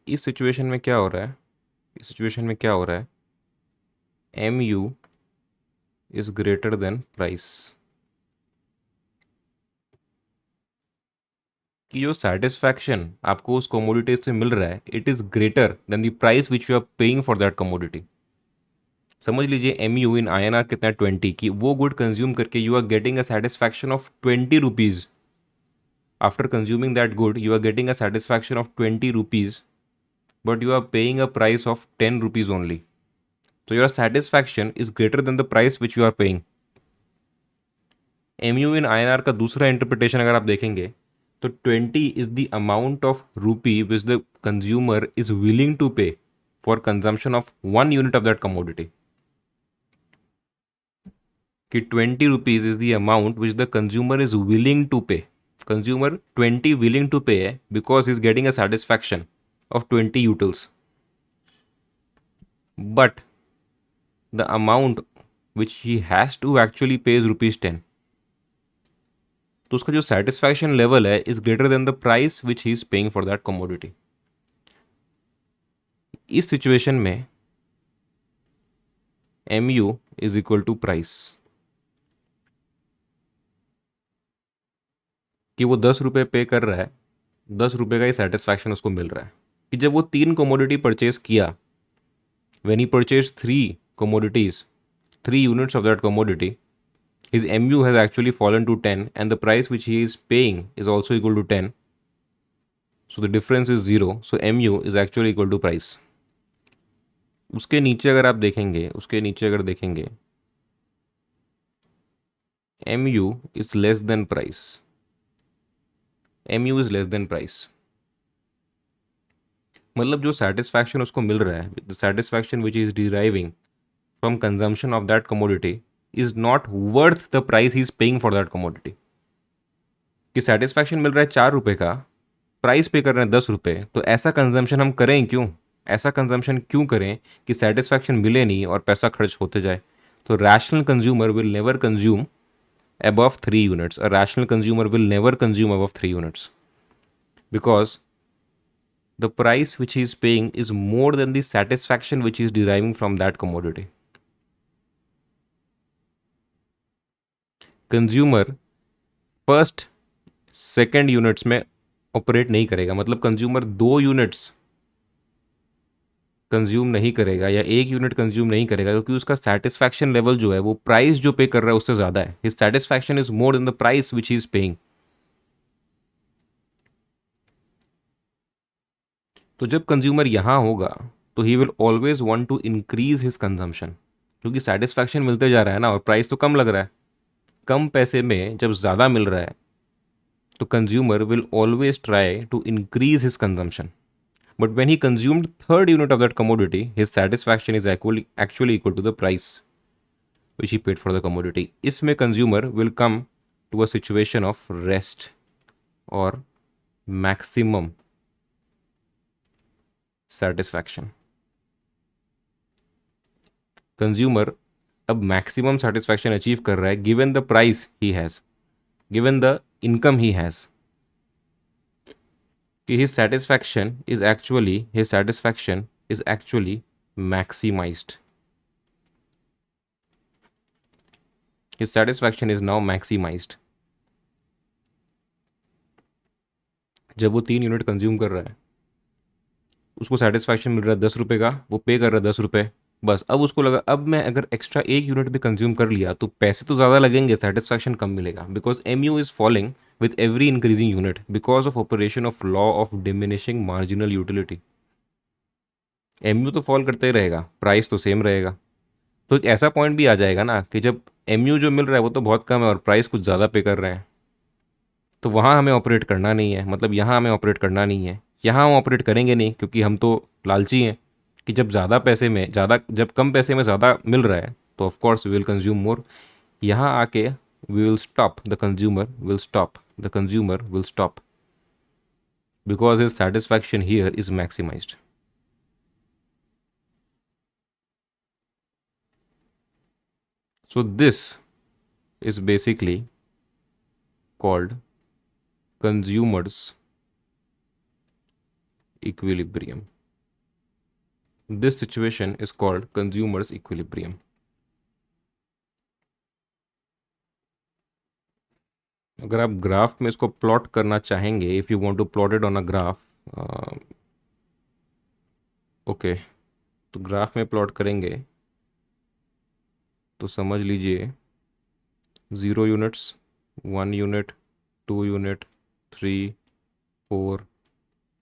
Speaker 1: इस सिचुएशन में क्या हो रहा है, इस सिचुएशन में क्या हो रहा है, MU is greater than price। कि जो सेटिस्फैक्शन आपको उस कमोडिटी से मिल रहा है it is greater than the price which you are paying for that commodity. समझ लीजिए MU इन INR कितना 20 की वो गुड कंज्यूम करके you are getting a satisfaction of 20 rupees. After consuming that good you are getting a satisfaction of 20 rupees, but you are paying a price of 10 rupees only. तो your satisfaction is greater than the price which you are paying. MU in INR का दूसरा interpretation अगर आप देखेंगे तो 20 is the amount of rupee which the consumer is willing to pay for consumption of 1 unit of that commodity. कि 20 rupees is the amount which the consumer is willing to pay. Consumer 20 willing to pay है because is getting a satisfaction of 20 utils, but the amount which he has to actually pay is ₹10। तो उसका जो satisfaction level है is greater than the price which he is paying for that commodity. इस situation में MU is equal to price. कि वो 10 रुपये पे कर रहा है, 10 रुपये का ही सेटिस्फैक्शन उसको मिल रहा है। कि जब वो 3 कमोडिटी परचेज किया, when he purchase 3 commodities, 3 units of that commodity, his MU has actually fallen to 10 and the price which he is paying is also equal to 10. So the difference is 0. So MU is actually equal to price. उसके नीचे अगर आप देखेंगे, उसके नीचे अगर देखेंगे MU is less than price. MU is less than price. मतलब जो सेटिस्फैक्शन उसको मिल रहा है, the satisfaction which is deriving from consumption of that commodity is not worth the price he is paying for that commodity. कि satisfaction मिल रहा है 4 रुपए का, प्राइस पे कर रहे हैं 10 रुपए, तो ऐसा कंजम्पशन हम करें क्यों? ऐसा कंजम्पशन क्यों करें कि सेटिस्फैक्शन मिले नहीं और पैसा खर्च होते जाए? तो rational consumer will never consume above 3 units. A rational consumer will never consume above 3 units because the price which he is paying is more than the satisfaction which he is deriving from that commodity. Consumer first second units में operate नहीं करेगा, मतलब consumer 2 units consume नहीं करेगा या 1 unit consume नहीं करेगा, क्योंकि उसका सेटिस्फैक्शन लेवल जो है वो प्राइस जो पे कर रहा है उससे ज़्यादा है. His satisfaction is more than the price which he is paying. तो जब कंज्यूमर यहाँ होगा तो he will always want to increase his consumption, क्योंकि सेटिस्फैक्शन मिलते जा रहा है ना और प्राइस तो कम लग रहा है. कम पैसे में जब ज़्यादा मिल रहा है तो consumer will always try to increase his consumption. But when he consumed third unit of that commodity, his satisfaction is actually equal to the price which he paid for the commodity. इसमें consumer will come to a situation of rest or maximum satisfaction. Consumer अब maximum satisfaction achieve कर रहा है given the price he has, given the income he has. कि his satisfaction is actually maximized. His satisfaction is now maximized. जब वो 3 unit consume कर रहा है, उसको सेटिस्फैक्शन मिल रहा है 10 रुपये का, वो पे कर रहा है 10 रुपये, बस. अब उसको लगा अब मैं अगर एक्स्ट्रा 1 यूनिट भी कंज्यूम कर लिया तो पैसे तो ज़्यादा लगेंगे, सेटिस्फैक्शन कम मिलेगा, because MU is falling with every increasing unit because of operation of law of diminishing marginal utility. MU तो फॉल करते ही रहेगा, प्राइस तो सेम रहेगा. तो एक ऐसा पॉइंट भी आ जाएगा ना कि जब MU जो मिल रहा है वो तो बहुत कम है और प्राइस कुछ ज़्यादा पे कर रहे हैं, तो वहाँ हमें ऑपरेट करना नहीं है. मतलब यहाँ हमें ऑपरेट करना नहीं है, यहाँ हम ऑपरेट करेंगे नहीं, क्योंकि हम तो लालची हैं कि जब ज़्यादा पैसे में ज़्यादा, जब कम पैसे में ज़्यादा मिल रहा है तो of course we will consume more. यहाँ आके we will stop, the consumer will stop, the consumer will stop because his satisfaction here is maximized. So this is basically called consumer's equilibrium. This situation is called consumer's equilibrium. अगर आप graph में इसको plot करना चाहेंगे, if you want to plot it on a graph, okay, तो graph में plot करेंगे तो समझ लीजिए 0 units, 1 unit, 2 unit, 3, 4,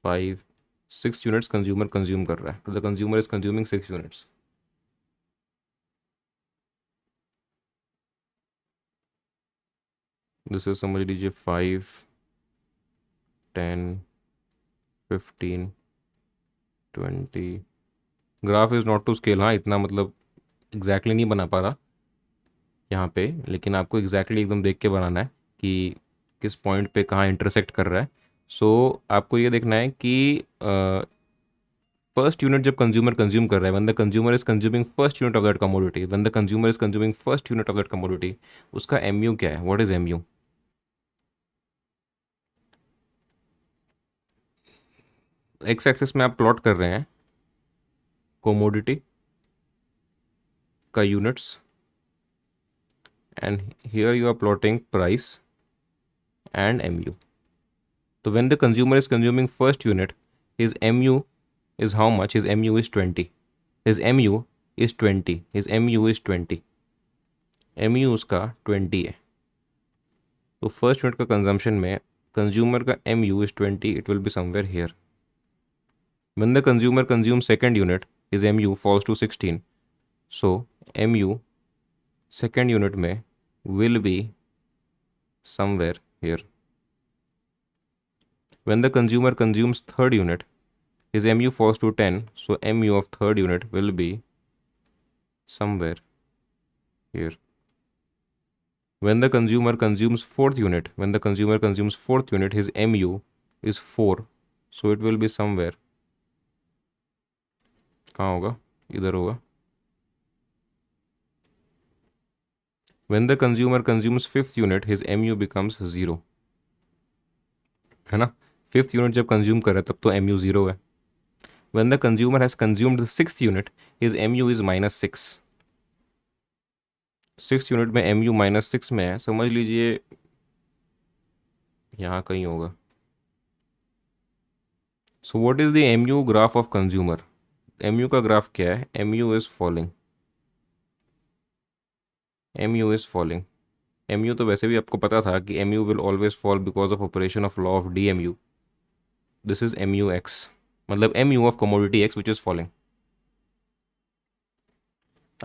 Speaker 1: 5, 6 units consumer consume कर रहा है. तो the consumer is consuming 6 units. This is समझ लीजिए 5, 10, 15, 20. Graph is not to scale. हाँ, इतना मतलब एग्जैक्टली नहीं बना पा रहा यहाँ पे, लेकिन आपको एग्जैक्टली एकदम देख के बनाना है कि किस पॉइंट पे कहाँ इंटरसेक्ट कर रहा है. सो आपको ये देखना है कि फर्स्ट यूनिट जब कंज्यूमर कंज्यूम कर रहा है, when the consumer is consuming first unit of that commodity, when the consumer is consuming first unit of that commodity, उसका MU क्या है? What is MU? X axis में आप प्लॉट कर रहे हैं कोमोडिटी का units, and here you are plotting price and MU. So when the consumer is consuming first unit, his MU is how much? His MU is 20. His MU is 20. His MU is 20. MU उसका 20 है. तो first unit का consumption में consumer का MU is 20, it will be somewhere here. When the consumer consumes second unit, his MU falls to 16. So MU second unit में will be somewhere here. When the consumer consumes third unit, his MU falls to 10, so MU of third unit will be somewhere here. When the consumer consumes fourth unit, his mu is 4, so it will be somewhere. कहाँ होगा? इधर होगा. When the consumer consumes fifth unit, his mu becomes 0. है ना? Fifth unit जब consume कर रहा है तब तो mu 0 है. When the consumer has consumed the sixth unit, his mu is -6. Six unit में mu -6 में है, समझ लीजिए यहाँ कहीं होगा. सो what is the mu graph of consumer? mu का ग्राफ क्या है? mu is falling. mu is falling. mu तो वैसे भी आपको पता था कि mu will always fall because of operation of law of DMU. This is mu x, मतलब mu of commodity x which is falling.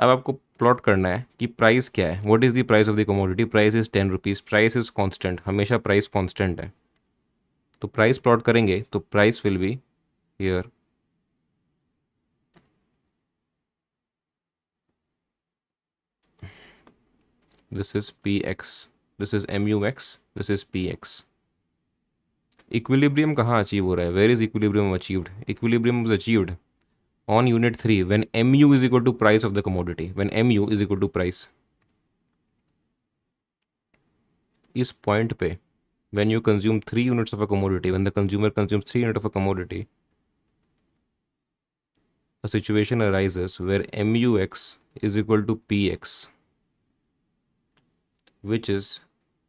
Speaker 1: अब आपको प्लॉट करना है कि प्राइस क्या है. What is the price of the commodity? Price is 10 rupees. Price is constant, हमेशा price constant है. तो प्राइस प्लॉट करेंगे तो price will be here. This is Px, this is Mux, this is Px. Equilibrium कहाँ achieve हो रहा है? Where is equilibrium achieved? Equilibrium was achieved on unit 3 when mu is equal to price of the commodity. When mu is equal to price. इस point पे when you consume 3 units of a commodity, when the consumer consumes 3 units of a commodity, a situation arises where mux is equal to px, which is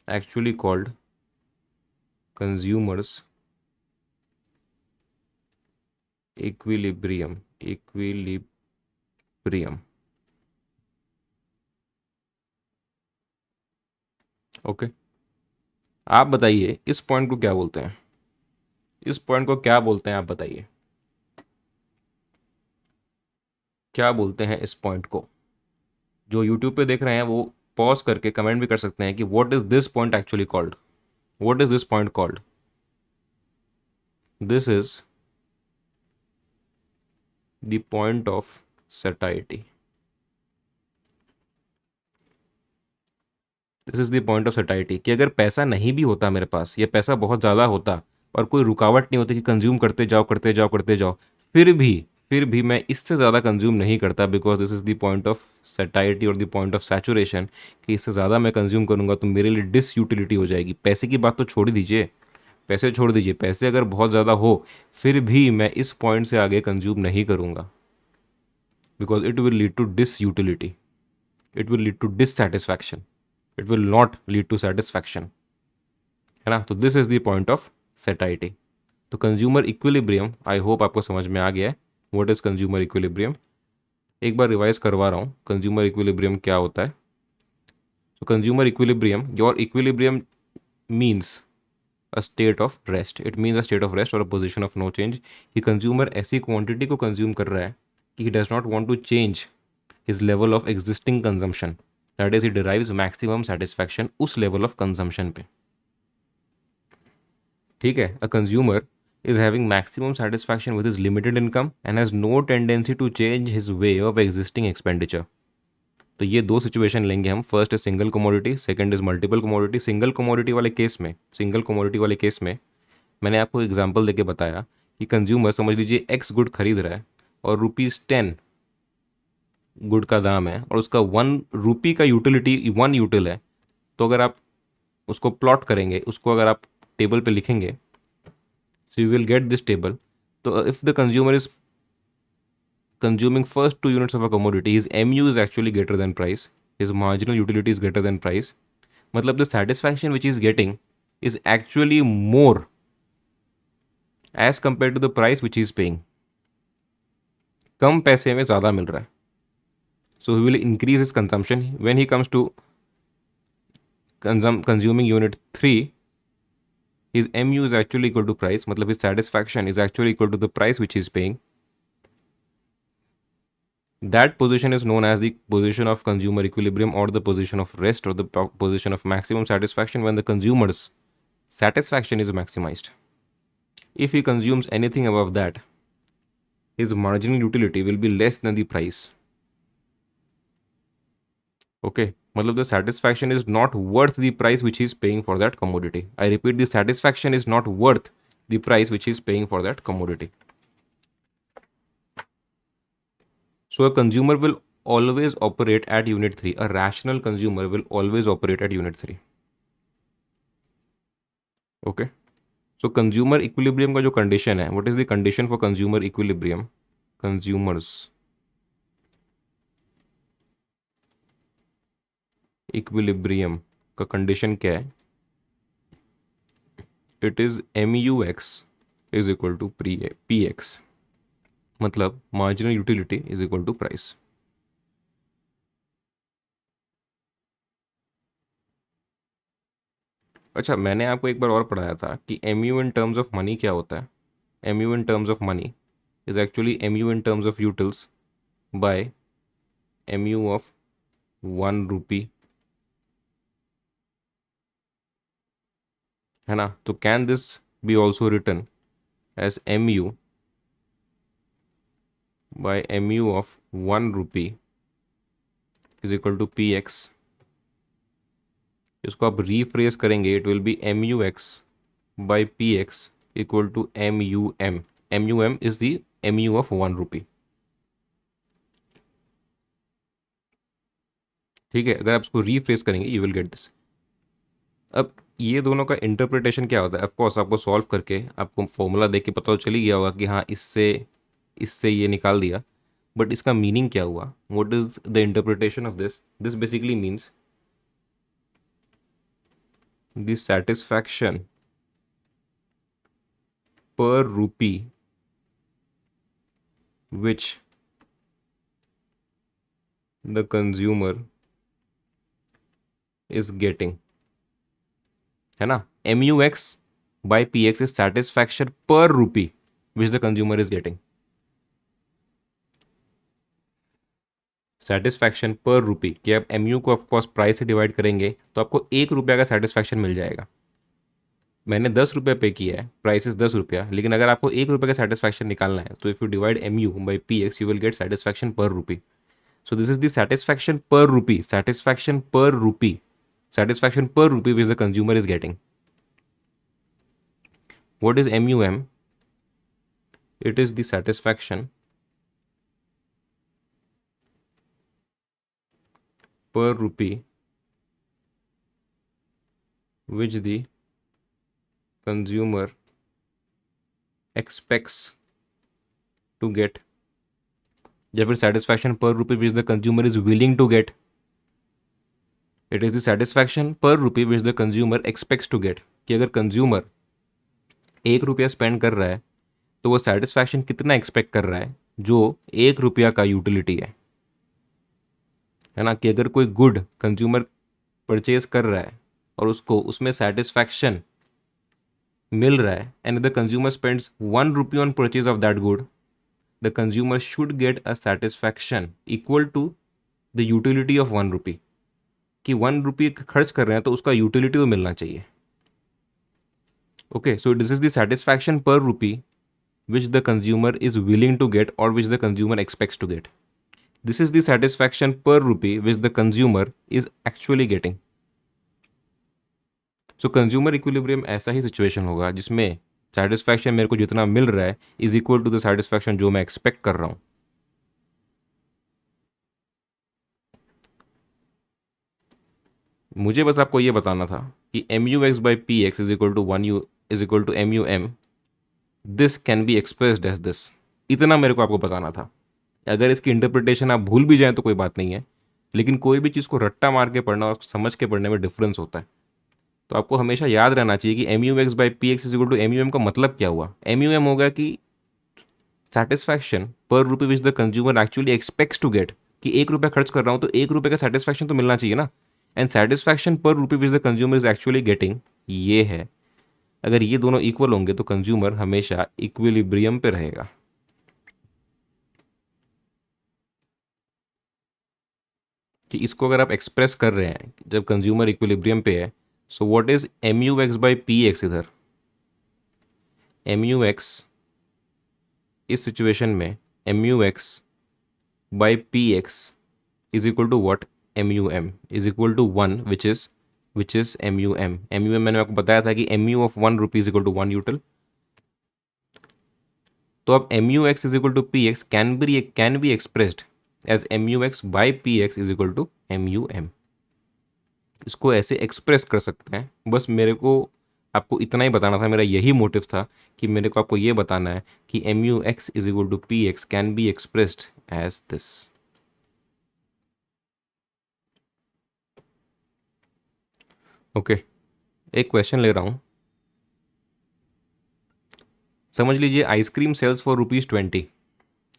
Speaker 1: actually called consumers equilibrium. Okay. आप बताइए इस point को क्या बोलते हैं? इस point को क्या बोलते हैं? आप बताइए क्या बोलते हैं इस पॉइंट को? जो यूट्यूब पे देख रहे हैं वो पॉज करके कमेंट भी कर सकते हैं कि what is this point actually called. What is this point called? This is the point of satisfaction. This is the point of satisfaction कि अगर पैसा नहीं भी होता मेरे पास, या पैसा बहुत ज़्यादा होता और कोई रुकावट नहीं होती कि कंज्यूम करते जाओ करते जाओ करते जाओ, फिर भी मैं इससे ज़्यादा कंज्यूम नहीं करता, because this is the point of satisfaction और द पॉइंट ऑफ सैचुरेशन, कि इससे ज़्यादा मैं कंज्यूम करूँगा तो मेरे लिए डिसयूटिलिटी हो जाएगी. पैसे की बात तो छोड़ दीजिए, पैसे छोड़ दीजिए, पैसे अगर बहुत ज़्यादा हो फिर भी मैं इस पॉइंट से आगे कंज्यूम नहीं करूँगा, because it will lead to disutility, it will lead to dissatisfaction, it will not lead to satisfaction, है ना. तो this is the point of satisfaction. तो कंज्यूमर इक्विलिब्रियम, आई होप आपको समझ में आ गया है. What is consumer equilibrium? एक बार रिवाइज करवा रहा हूँ कंज्यूमर इक्विलिब्रियम क्या होता है. तो consumer equilibrium, your equilibrium means a state of rest. It means a state of rest और a position of no change. कि कंज्यूमर ऐसी क्वांटिटी को कंज्यूम कर रहा है कि he does not want to change his level of existing consumption. That is he derives maximum satisfaction उस level of consumption पे. ठीक है. A consumer is having maximum satisfaction with his limited income and has no tendency to change his way of existing expenditure. तो ये दो situation लेंगे हम. First is single commodity, second is multiple commodity. Single commodity वाले case में मैंने आपको example देके बताया कि कंज्यूमर समझ लीजिए एक्स गुड खरीद रहा है और ₹10 गुड का दाम है और उसका 1 रुपी का यूटिलिटी 1 यूटिल है. तो अगर आप उसको प्लॉट करेंगे, उसको अगर आप टेबल पे लिखेंगे, so you will get this table. So if the consumer is consuming first 2 units of a commodity, his mu is actually greater than price, his marginal utility is greater than price. मतलब the satisfaction which he is getting is actually more as compared to the price which he is paying. कम पैसे में ज़्यादा मिल रहा है. So he will increase his consumption. When he comes to consuming unit 3, his mu is actually equal to price, मतलब his satisfaction is actually equal to the price which he is paying. That position is known as the position of consumer equilibrium or the position of rest or the position of maximum satisfaction when the consumer's satisfaction is maximized. If he consumes anything above that, his marginal utility will be less than the price. Okay, मतलब the satisfaction is not worth the price which is paying for that commodity. I repeat, the satisfaction is not worth the price which is paying for that commodity. So a consumer will always operate at unit 3. A rational consumer will always operate at unit 3. Okay. So consumer equilibrium का जो condition है, what is the condition for consumer equilibrium? Consumers equilibrium का condition क्या है? It is MUX is equal to PX. मतलब marginal utility is equal to price. अच्छा, मैंने आपको एक बार और पढ़ाया था कि MU in terms of money क्या होता है. MU in terms of money is actually MU in terms of utils by MU of 1 rupee, है ना. तो can this be also written as MU by MU of 1 rupee is equal to PX. इसको आप rephrase करेंगे, it will be MUX by PX equal to MUM. MUM is the MU of 1 rupee. ठीक है, अगर आप इसको rephrase करेंगे you will get this. अब ये दोनों का इंटरप्रिटेशन क्या होता है? ऑफकोर्स आपको सॉल्व करके आपको फॉर्मूला देख के पता तो चल ही गया होगा कि हाँ, इससे इससे ये निकाल दिया. बट इसका मीनिंग क्या हुआ? What is the interpretation of this? This basically means the satisfaction per rupee which the consumer is getting, है ना. MUX by PX is satisfaction per rupee which the consumer is getting. Satisfaction per रुपी कि आप MU को of course price से divide करेंगे तो आपको 1 रुपया का सेटिस्फैक्शन मिल जाएगा. मैंने 10 रुपये पे किया है, प्राइस इज 10 रुपया, लेकिन अगर आपको 1 रुपये का सेटिस्फैक्शन निकालना है तो if you divide MU by PX you will get satisfaction per rupee. So this is the satisfaction per rupee. Satisfaction per rupee. Satisfaction per rupee which the consumer is getting. What is MUM? It is the satisfaction per rupee which the consumer expects to get. या फिर satisfaction per rupee which the consumer is willing to get. It is the satisfaction per rupee which the consumer expects to get. कि अगर consumer 1 रुपया spend कर रहा है तो वो सेटिस्फैक्शन कितना एक्सपेक्ट कर रहा है जो 1 रुपया का यूटिलिटी है ना. कि अगर कोई गुड कंज्यूमर परचेज कर रहा है और उसको उसमें सेटिस्फैक्शन मिल रहा है and the consumer spends 1 rupee on purchase of that good, the consumer should get a satisfaction equal to the utility of 1 rupee. कि 1 rupee खर्च कर रहे हैं तो उसका यूटिलिटी तो मिलना चाहिए. Okay, so this is the satisfaction per rupee which the consumer is willing to get or which the consumer expects to get. This is the satisfaction per rupee which the consumer is actually getting. So consumer equilibrium ऐसा ही situation होगा जिसमें satisfaction मेरे को जितना मिल रहा है is equal to the satisfaction जो मैं एक्सपेक्ट कर रहा हूं. मुझे बस आपको ये बताना था कि MUX by PX is equal to 1 U is equal to MUM. This can be expressed as this. इतना मेरे को आपको बताना था. अगर इसकी इंटरप्रिटेशन आप भूल भी जाएं तो कोई बात नहीं है, लेकिन कोई भी चीज़ को रट्टा मार के पढ़ना और समझ के पढ़ने में डिफरेंस होता है. तो आपको हमेशा याद रहना चाहिए कि MUX by PX is equal to MUM का मतलब क्या हुआ. MUM होगा कि satisfaction per rupee which the consumer actually expects to get. कि 1 रुपया खर्च कर रहा हूँ तो 1 रुपये का सेटिस्फैक्शन तो मिलना चाहिए ना. And satisfaction per rupee which the consumer is actually getting, ये है. अगर ये दोनों इक्वल होंगे तो कंज्यूमर हमेशा इक्विलिब्रियम पे रहेगा. कि इसको अगर आप एक्सप्रेस कर रहे हैं जब कंज्यूमर इक्विलिब्रियम पे है, so what is MUX by PX इधर. MUX इस सिचुएशन में MUX by PX is equal to what? MUM is equal to 1 which is MUM. MUM मैंने आपको बताया था कि MU of 1 rupee is equal to 1 util. तो अब MUX is equal to PX can be expressed as MUX by PX is equal to MUM. इसको ऐसे express कर सकते हैं. बस मेरे को आपको इतना ही बताना था, मेरा यही मोटिव था कि मेरे को आपको ये बताना है कि MUX is equal to PX can be expressed as this. Okay, एक क्वेश्चन ले रहा हूँ. समझ लीजिए आइसक्रीम सेल्स फॉर ₹20.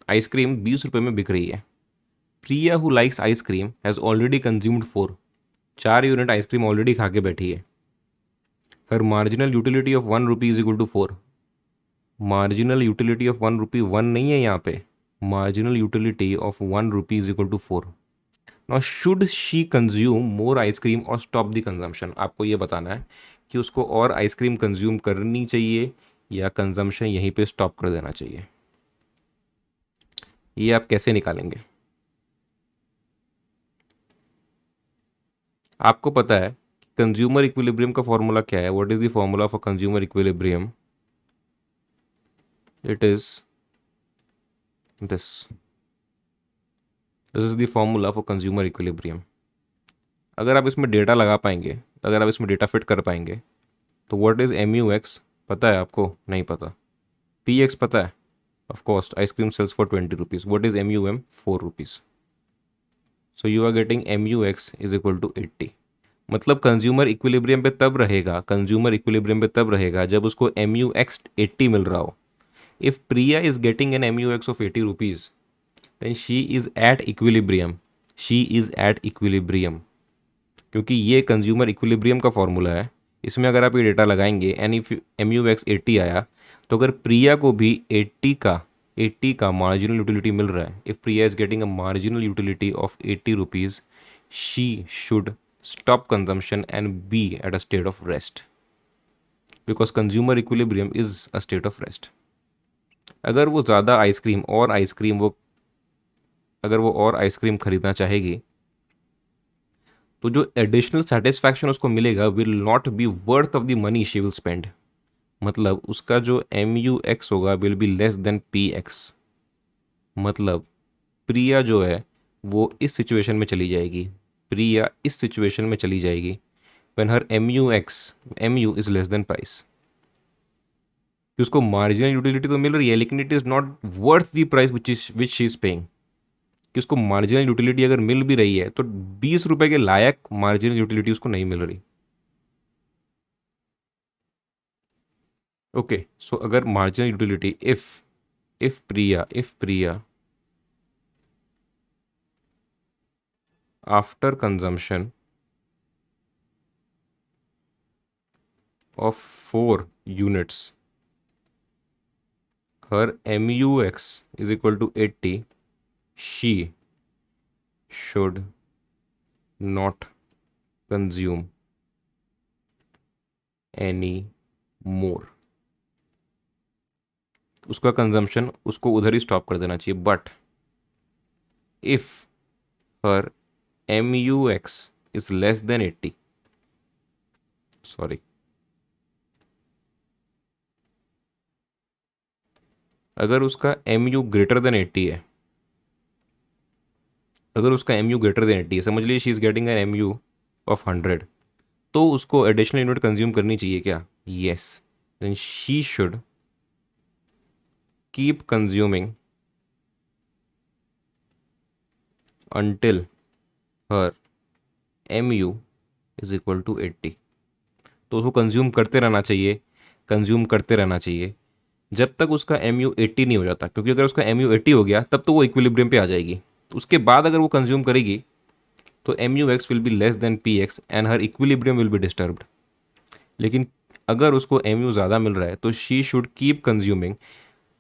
Speaker 1: आइसक्रीम 20 रुपये में बिक रही है. Priya who likes ice cream has already consumed 4. 4 unit ice cream already खा के बैठी है. Her marginal utility of 1 rupee is equal to 4. Marginal utility of 1 rupee 1 नहीं है यहाँ पे. Marginal utility of 1 rupee is equal to 4. Now should she consume more ice cream और stop the consumption. आपको ये बताना है कि उसको और आइसक्रीम कंज्यूम करनी चाहिए या कंजम्पशन यहीं पे स्टॉप कर देना चाहिए. ये आप कैसे निकालेंगे? आपको पता है कंज्यूमर इक्विलिब्रियम का फॉर्मूला क्या है. What is the formula for consumer equilibrium? It is this. This is the formula for consumer equilibrium. अगर आप इसमें डेटा लगा पाएंगे, अगर आप इसमें डेटा फिट कर पाएंगे, तो व्हाट इज MUX पता है आपको? नहीं पता. PX पता है? Of course ice cream sells for 20 rupees. What is MUM? 4 rupees. So you are getting MUX is equal to 80. मतलब कंज्यूमर इक्विलिब्रियम पे तब रहेगा, कंज्यूमर इक्विलिब्रियम पे तब रहेगा जब उसको MUX 80 मिल रहा हो. If Priya is getting an MUX of 80 rupees then she is at equilibrium. She is at equilibrium. क्योंकि ये कंज्यूमर इक्विलिब्रियम का फॉर्मूला है. इसमें अगर आप ये डेटा लगाएंगे एंड इफ MUX 80 आया, तो अगर प्रिया को भी 80 का मार्जिनल यूटिलिटी मिल रहा है, if Priya is getting a marginal utility of 80 rupees, she should stop consumption and be at a state of rest because consumer equilibrium is a state of rest. अगर वो ज़्यादा आइसक्रीम और आइसक्रीम वो अगर वो और आइसक्रीम खरीदना चाहेगी, तो जो एडिशनल सेटिस्फैक्शन उसको मिलेगा will not be worth of the money she will spend. मतलब उसका जो MUX होगा will be less than PX. मतलब प्रिया जो है वो इस सिचुएशन में चली जाएगी. प्रिया इस सिचुएशन में चली जाएगी when her MU is less than price. कि उसको मार्जिनल यूटिलिटी तो मिल रही है लेकिन it is not worth the price which she is paying. कि उसको मार्जिनल यूटिलिटी अगर मिल भी रही है तो 20 रुपये के लायक मार्जिनल यूटिलिटी उसको नहीं मिल रही. ओके, सो अगर marginal utility if Priya after consumption of 4 units her MUX is equal to 80, she should not consume any more. उसका कंजम्पशन उसको उधर ही स्टॉप कर देना चाहिए. But if her MUX is less than 80, sorry, अगर उसका MU ग्रेटर देन 80 है, अगर उसका MU ग्रेटर देन 80 है, समझ लीजिए she is getting an MU of 100, तो उसको एडिशनल यूनिट कंज्यूम करनी चाहिए क्या? Yes. Then she should keep consuming until her MU is equal to 80. तो उसको कंज्यूम करते रहना चाहिए, कंज्यूम करते रहना चाहिए जब तक उसका MU 80 नहीं हो जाता. क्योंकि अगर उसका MU 80 हो गया तब तो वो इक्विलिब्रियम पे आ जाएगी. तो उसके बाद अगर वो कंज्यूम करेगी तो MUX will be less than PX and her equilibrium will be disturbed. लेकिन अगर उसको MU ज़्यादा मिल रहा है तो she should keep consuming.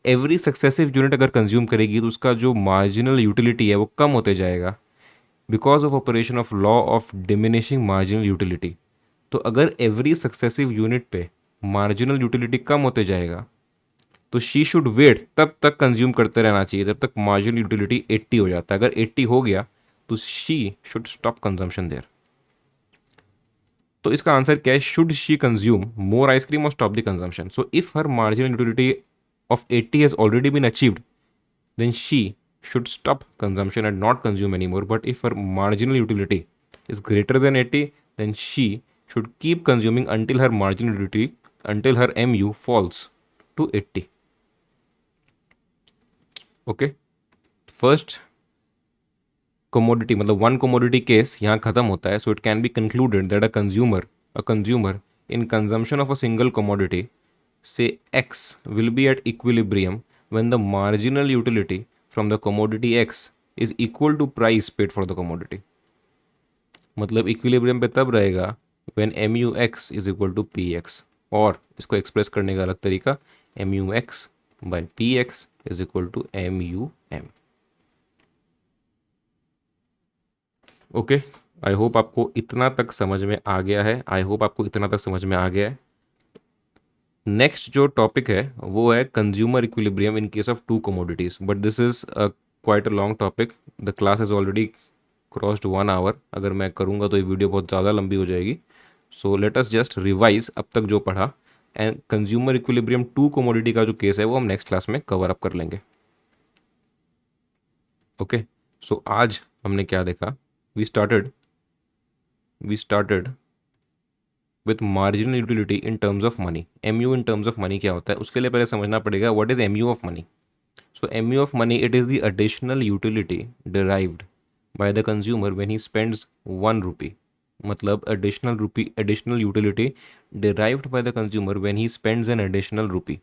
Speaker 1: Every successive unit अगर कंज्यूम करेगी तो उसका जो मार्जिनल यूटिलिटी है वो कम होते जाएगा because of operation of law of diminishing marginal utility. तो अगर एवरी सक्सेसिव यूनिट पे मार्जिनल यूटिलिटी कम होते जाएगा तो शी शुड वेट, तब तक कंज्यूम करते रहना चाहिए जब तक मार्जिनल यूटिलिटी 80 हो जाता है. अगर 80 हो गया तो she should stop consumption there. तो इसका आंसर क्या है? Should she consume more ice cream और stop the consumption? So if her marginal utility of 80 has already been achieved, then she should stop consumption and not consume anymore. But if her marginal utility is greater than 80, then she should keep consuming until her marginal utility, until her MU falls to 80. Okay, first commodity मतलब one commodity case यहाँ खत्म होता है. So it can be concluded that a consumer in consumption of a single commodity, say X, will be at equilibrium when the marginal utility from the commodity X is equal to price paid for the commodity. मतलब equilibrium पे तब रहेगा when mu x is equal to px, और इसको express करने का अलग तरीका mu x by px is equal to mu m. Okay, I hope आपको इतना तक समझ में आ गया है. नेक्स्ट जो टॉपिक है वो है consumer equilibrium in case of two commodities, but this is quite a long topic. The class is already crossed 1 hour. अगर मैं करूँगा तो ये वीडियो बहुत ज़्यादा लंबी हो जाएगी. So let us just revise अब तक जो पढ़ा, and consumer equilibrium two commodity का जो केस है वो हम नेक्स्ट क्लास में कवर अप कर लेंगे. ओके, सो आज हमने क्या देखा? We started with marginal utility in terms of money. MU in terms of money क्या होता है उसके लिए पहले समझना पड़ेगा what is MU of money. So MU of money, it is the additional utility derived by the consumer when he spends 1 rupee. मतलब additional utility derived by the consumer when he spends an additional rupee.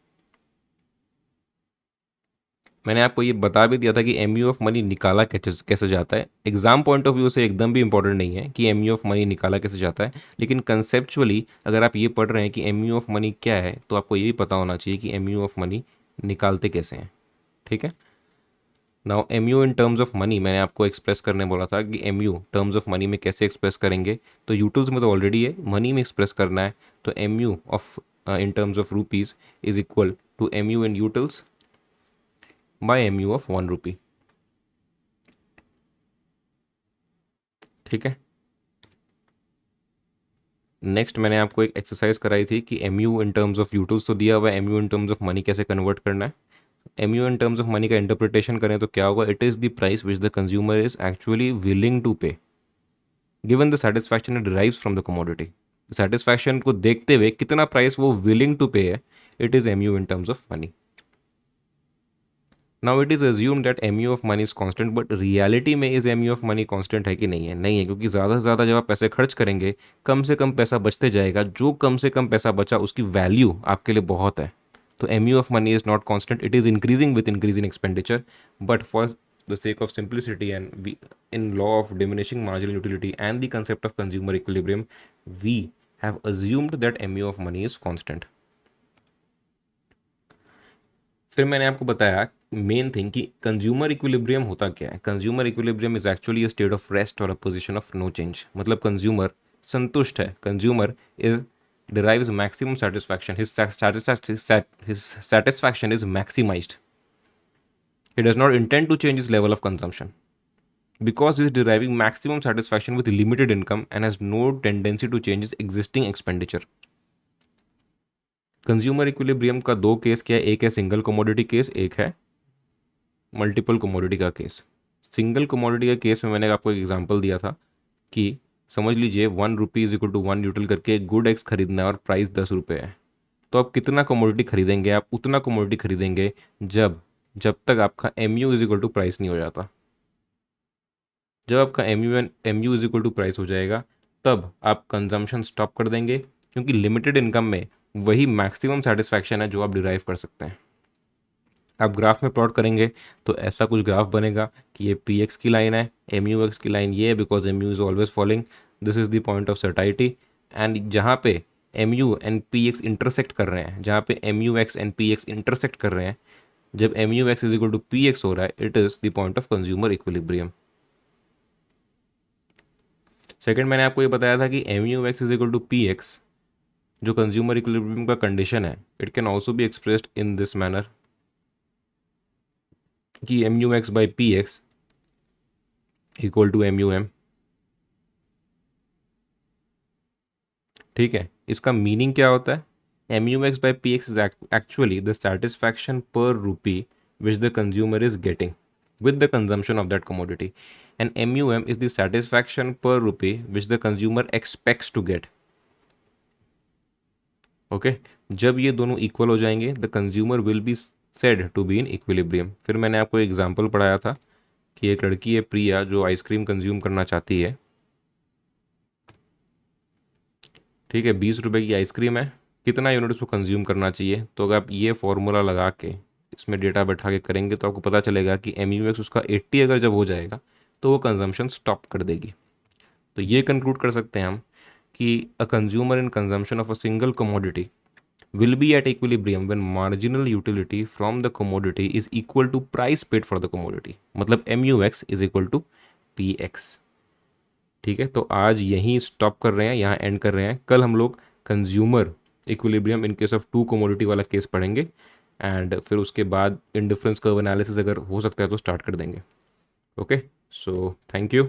Speaker 1: मैंने आपको ये बता भी दिया था कि MU of money निकाला कैसे जाता है. एग्जाम पॉइंट ऑफ व्यू से एकदम भी इंपॉर्टेंट नहीं है कि MU ऑफ मनी निकाला कैसे जाता है, लेकिन कंसेप्चुअली अगर आप ये पढ़ रहे हैं कि MU ऑफ मनी क्या है तो आपको ये भी पता होना चाहिए कि MU ऑफ मनी निकालते कैसे हैं. ठीक है. Now MU in terms of money मैंने आपको एक्सप्रेस करने बोला था कि MU टर्म्स ऑफ मनी में कैसे एक्सप्रेस करेंगे. तो यूटिल्स में तो ऑलरेडी है, मनी में एक्सप्रेस करना है तो MU of in terms of rupees is equal to MU in utils by MU of 1 rupee. ठीक है. नेक्स्ट मैंने आपको एक एक्सरसाइज कराई थी कि MU in terms of utils तो दिया हुआ है, MU in terms of money कैसे कन्वर्ट करना है. MU in terms of money का इंटरप्रिटेशन करें तो क्या होगा? It is the price which the consumer is actually willing to pay given the satisfaction it derives from the commodity. Satisfaction को देखते हुए कितना प्राइस वो विलिंग टू पे है, it is MU in terms of money. Now it is assume that MU of money is constant, but reality में is MU of money constant है कि नहीं है? नहीं है, क्योंकि ज़्यादा से ज़्यादा जब आप पैसे खर्च करेंगे कम से कम पैसा बचते जाएगा. जो कम से कम पैसा बचा उसकी वैल्यू आपके लिए बहुत है. तो MU of money is not constant, it is increasing with increase in expenditure. But for the sake of simplicity and we, in law of diminishing marginal utility and the concept of consumer equilibrium, we have assumed that MU of money is constant. फिर मैंने आपको बताया main thing कि consumer equilibrium होता क्या है. Consumer equilibrium is actually a state of rest और a position of no change. मतलब कंज्यूमर संतुष्ट है, consumer is derives maximum satisfaction. His satisfaction is maximized. He does not intend to change his level of consumption because he is deriving maximum satisfaction with limited income and has no tendency to change his existing expenditure. Consumer equilibrium का दो case क्या है? एक है single commodity case, एक है multiple commodity का case. Single commodity का केस में मैंने आपको एक एग्जांपल दिया था कि समझ लीजिए 1 rupee is equal to 1 util करके एक गुड एक्स खरीदना है और प्राइस 10 रुपये है. तो आप कितना कमोडिटी खरीदेंगे? आप उतना कमोडिटी खरीदेंगे जब तक आपका MU is equal to price नहीं हो जाता. जब आपका MU is equal to price हो जाएगा तब आप कंजम्पशन स्टॉप कर देंगे, क्योंकि लिमिटेड इनकम में वही मैक्सिमम सेटिस्फैक्शन है जो आप डिराइव कर सकते हैं. आप ग्राफ में प्लॉट करेंगे तो ऐसा कुछ ग्राफ बनेगा कि ये PX की लाइन है, MUX की लाइन ये है, because MU is always following. This is the point of satiety. And जहाँ पे MU एंड PX इंटरसेक्ट कर रहे हैं, जहाँ पे MUX एंड PX इंटरसेक्ट कर रहे हैं, जब MUX is equal to PX हो रहा है, it is the point of consumer equilibrium. Second मैंने आपको ये बताया था कि MUX is equal to PX जो कंज्यूमर इक्विलिब्रियम का कंडीशन है, it can also be expressed in this manner कि MUX by PX equal to M U M. ठीक है, इसका मीनिंग क्या होता है? M U X by P X is actually the satisfaction पर रूपी which the consumer is getting with the consumption of that commodity, and MUM is the satisfaction per rupee which the consumer expects to get. Okay, जब ये दोनों equal हो जाएंगे the consumer will be said to be in equilibrium. फिर मैंने आपको example पढ़ाया था कि एक लड़की है प्रिया जो आइसक्रीम कंज्यूम करना चाहती है। ठीक है, 20 रुपए की आइसक्रीम है, कितना यूनिट उसको कंज्यूम करना चाहिए? तो अगर आप ये फॉर्मूला लगा के इसमें डेटा बैठा के करेंगे तो आपको पता चलेगा कि एम यू एक्स उसका 80 अगर जब हो जाएगा तो वो कंजम्पशन स्टॉप कर देगी। तो ये कंक्लूड कर सकते हैं हम कि a consumer in consumption of a single commodity will be at equilibrium when marginal utility from the commodity is equal to price paid for the commodity। मतलब MUX is equal to PX। ठीक है, तो आज यहीं stop कर रहे हैं, यहाँ एंड कर रहे हैं। कल हम लोग consumer equilibrium in case of two commodity वाला केस पढ़ेंगे, एंड फिर उसके बाद इंडिफरेंस कर्व एनालिसिस अगर हो सकता है तो स्टार्ट कर देंगे। Okay, so thank you.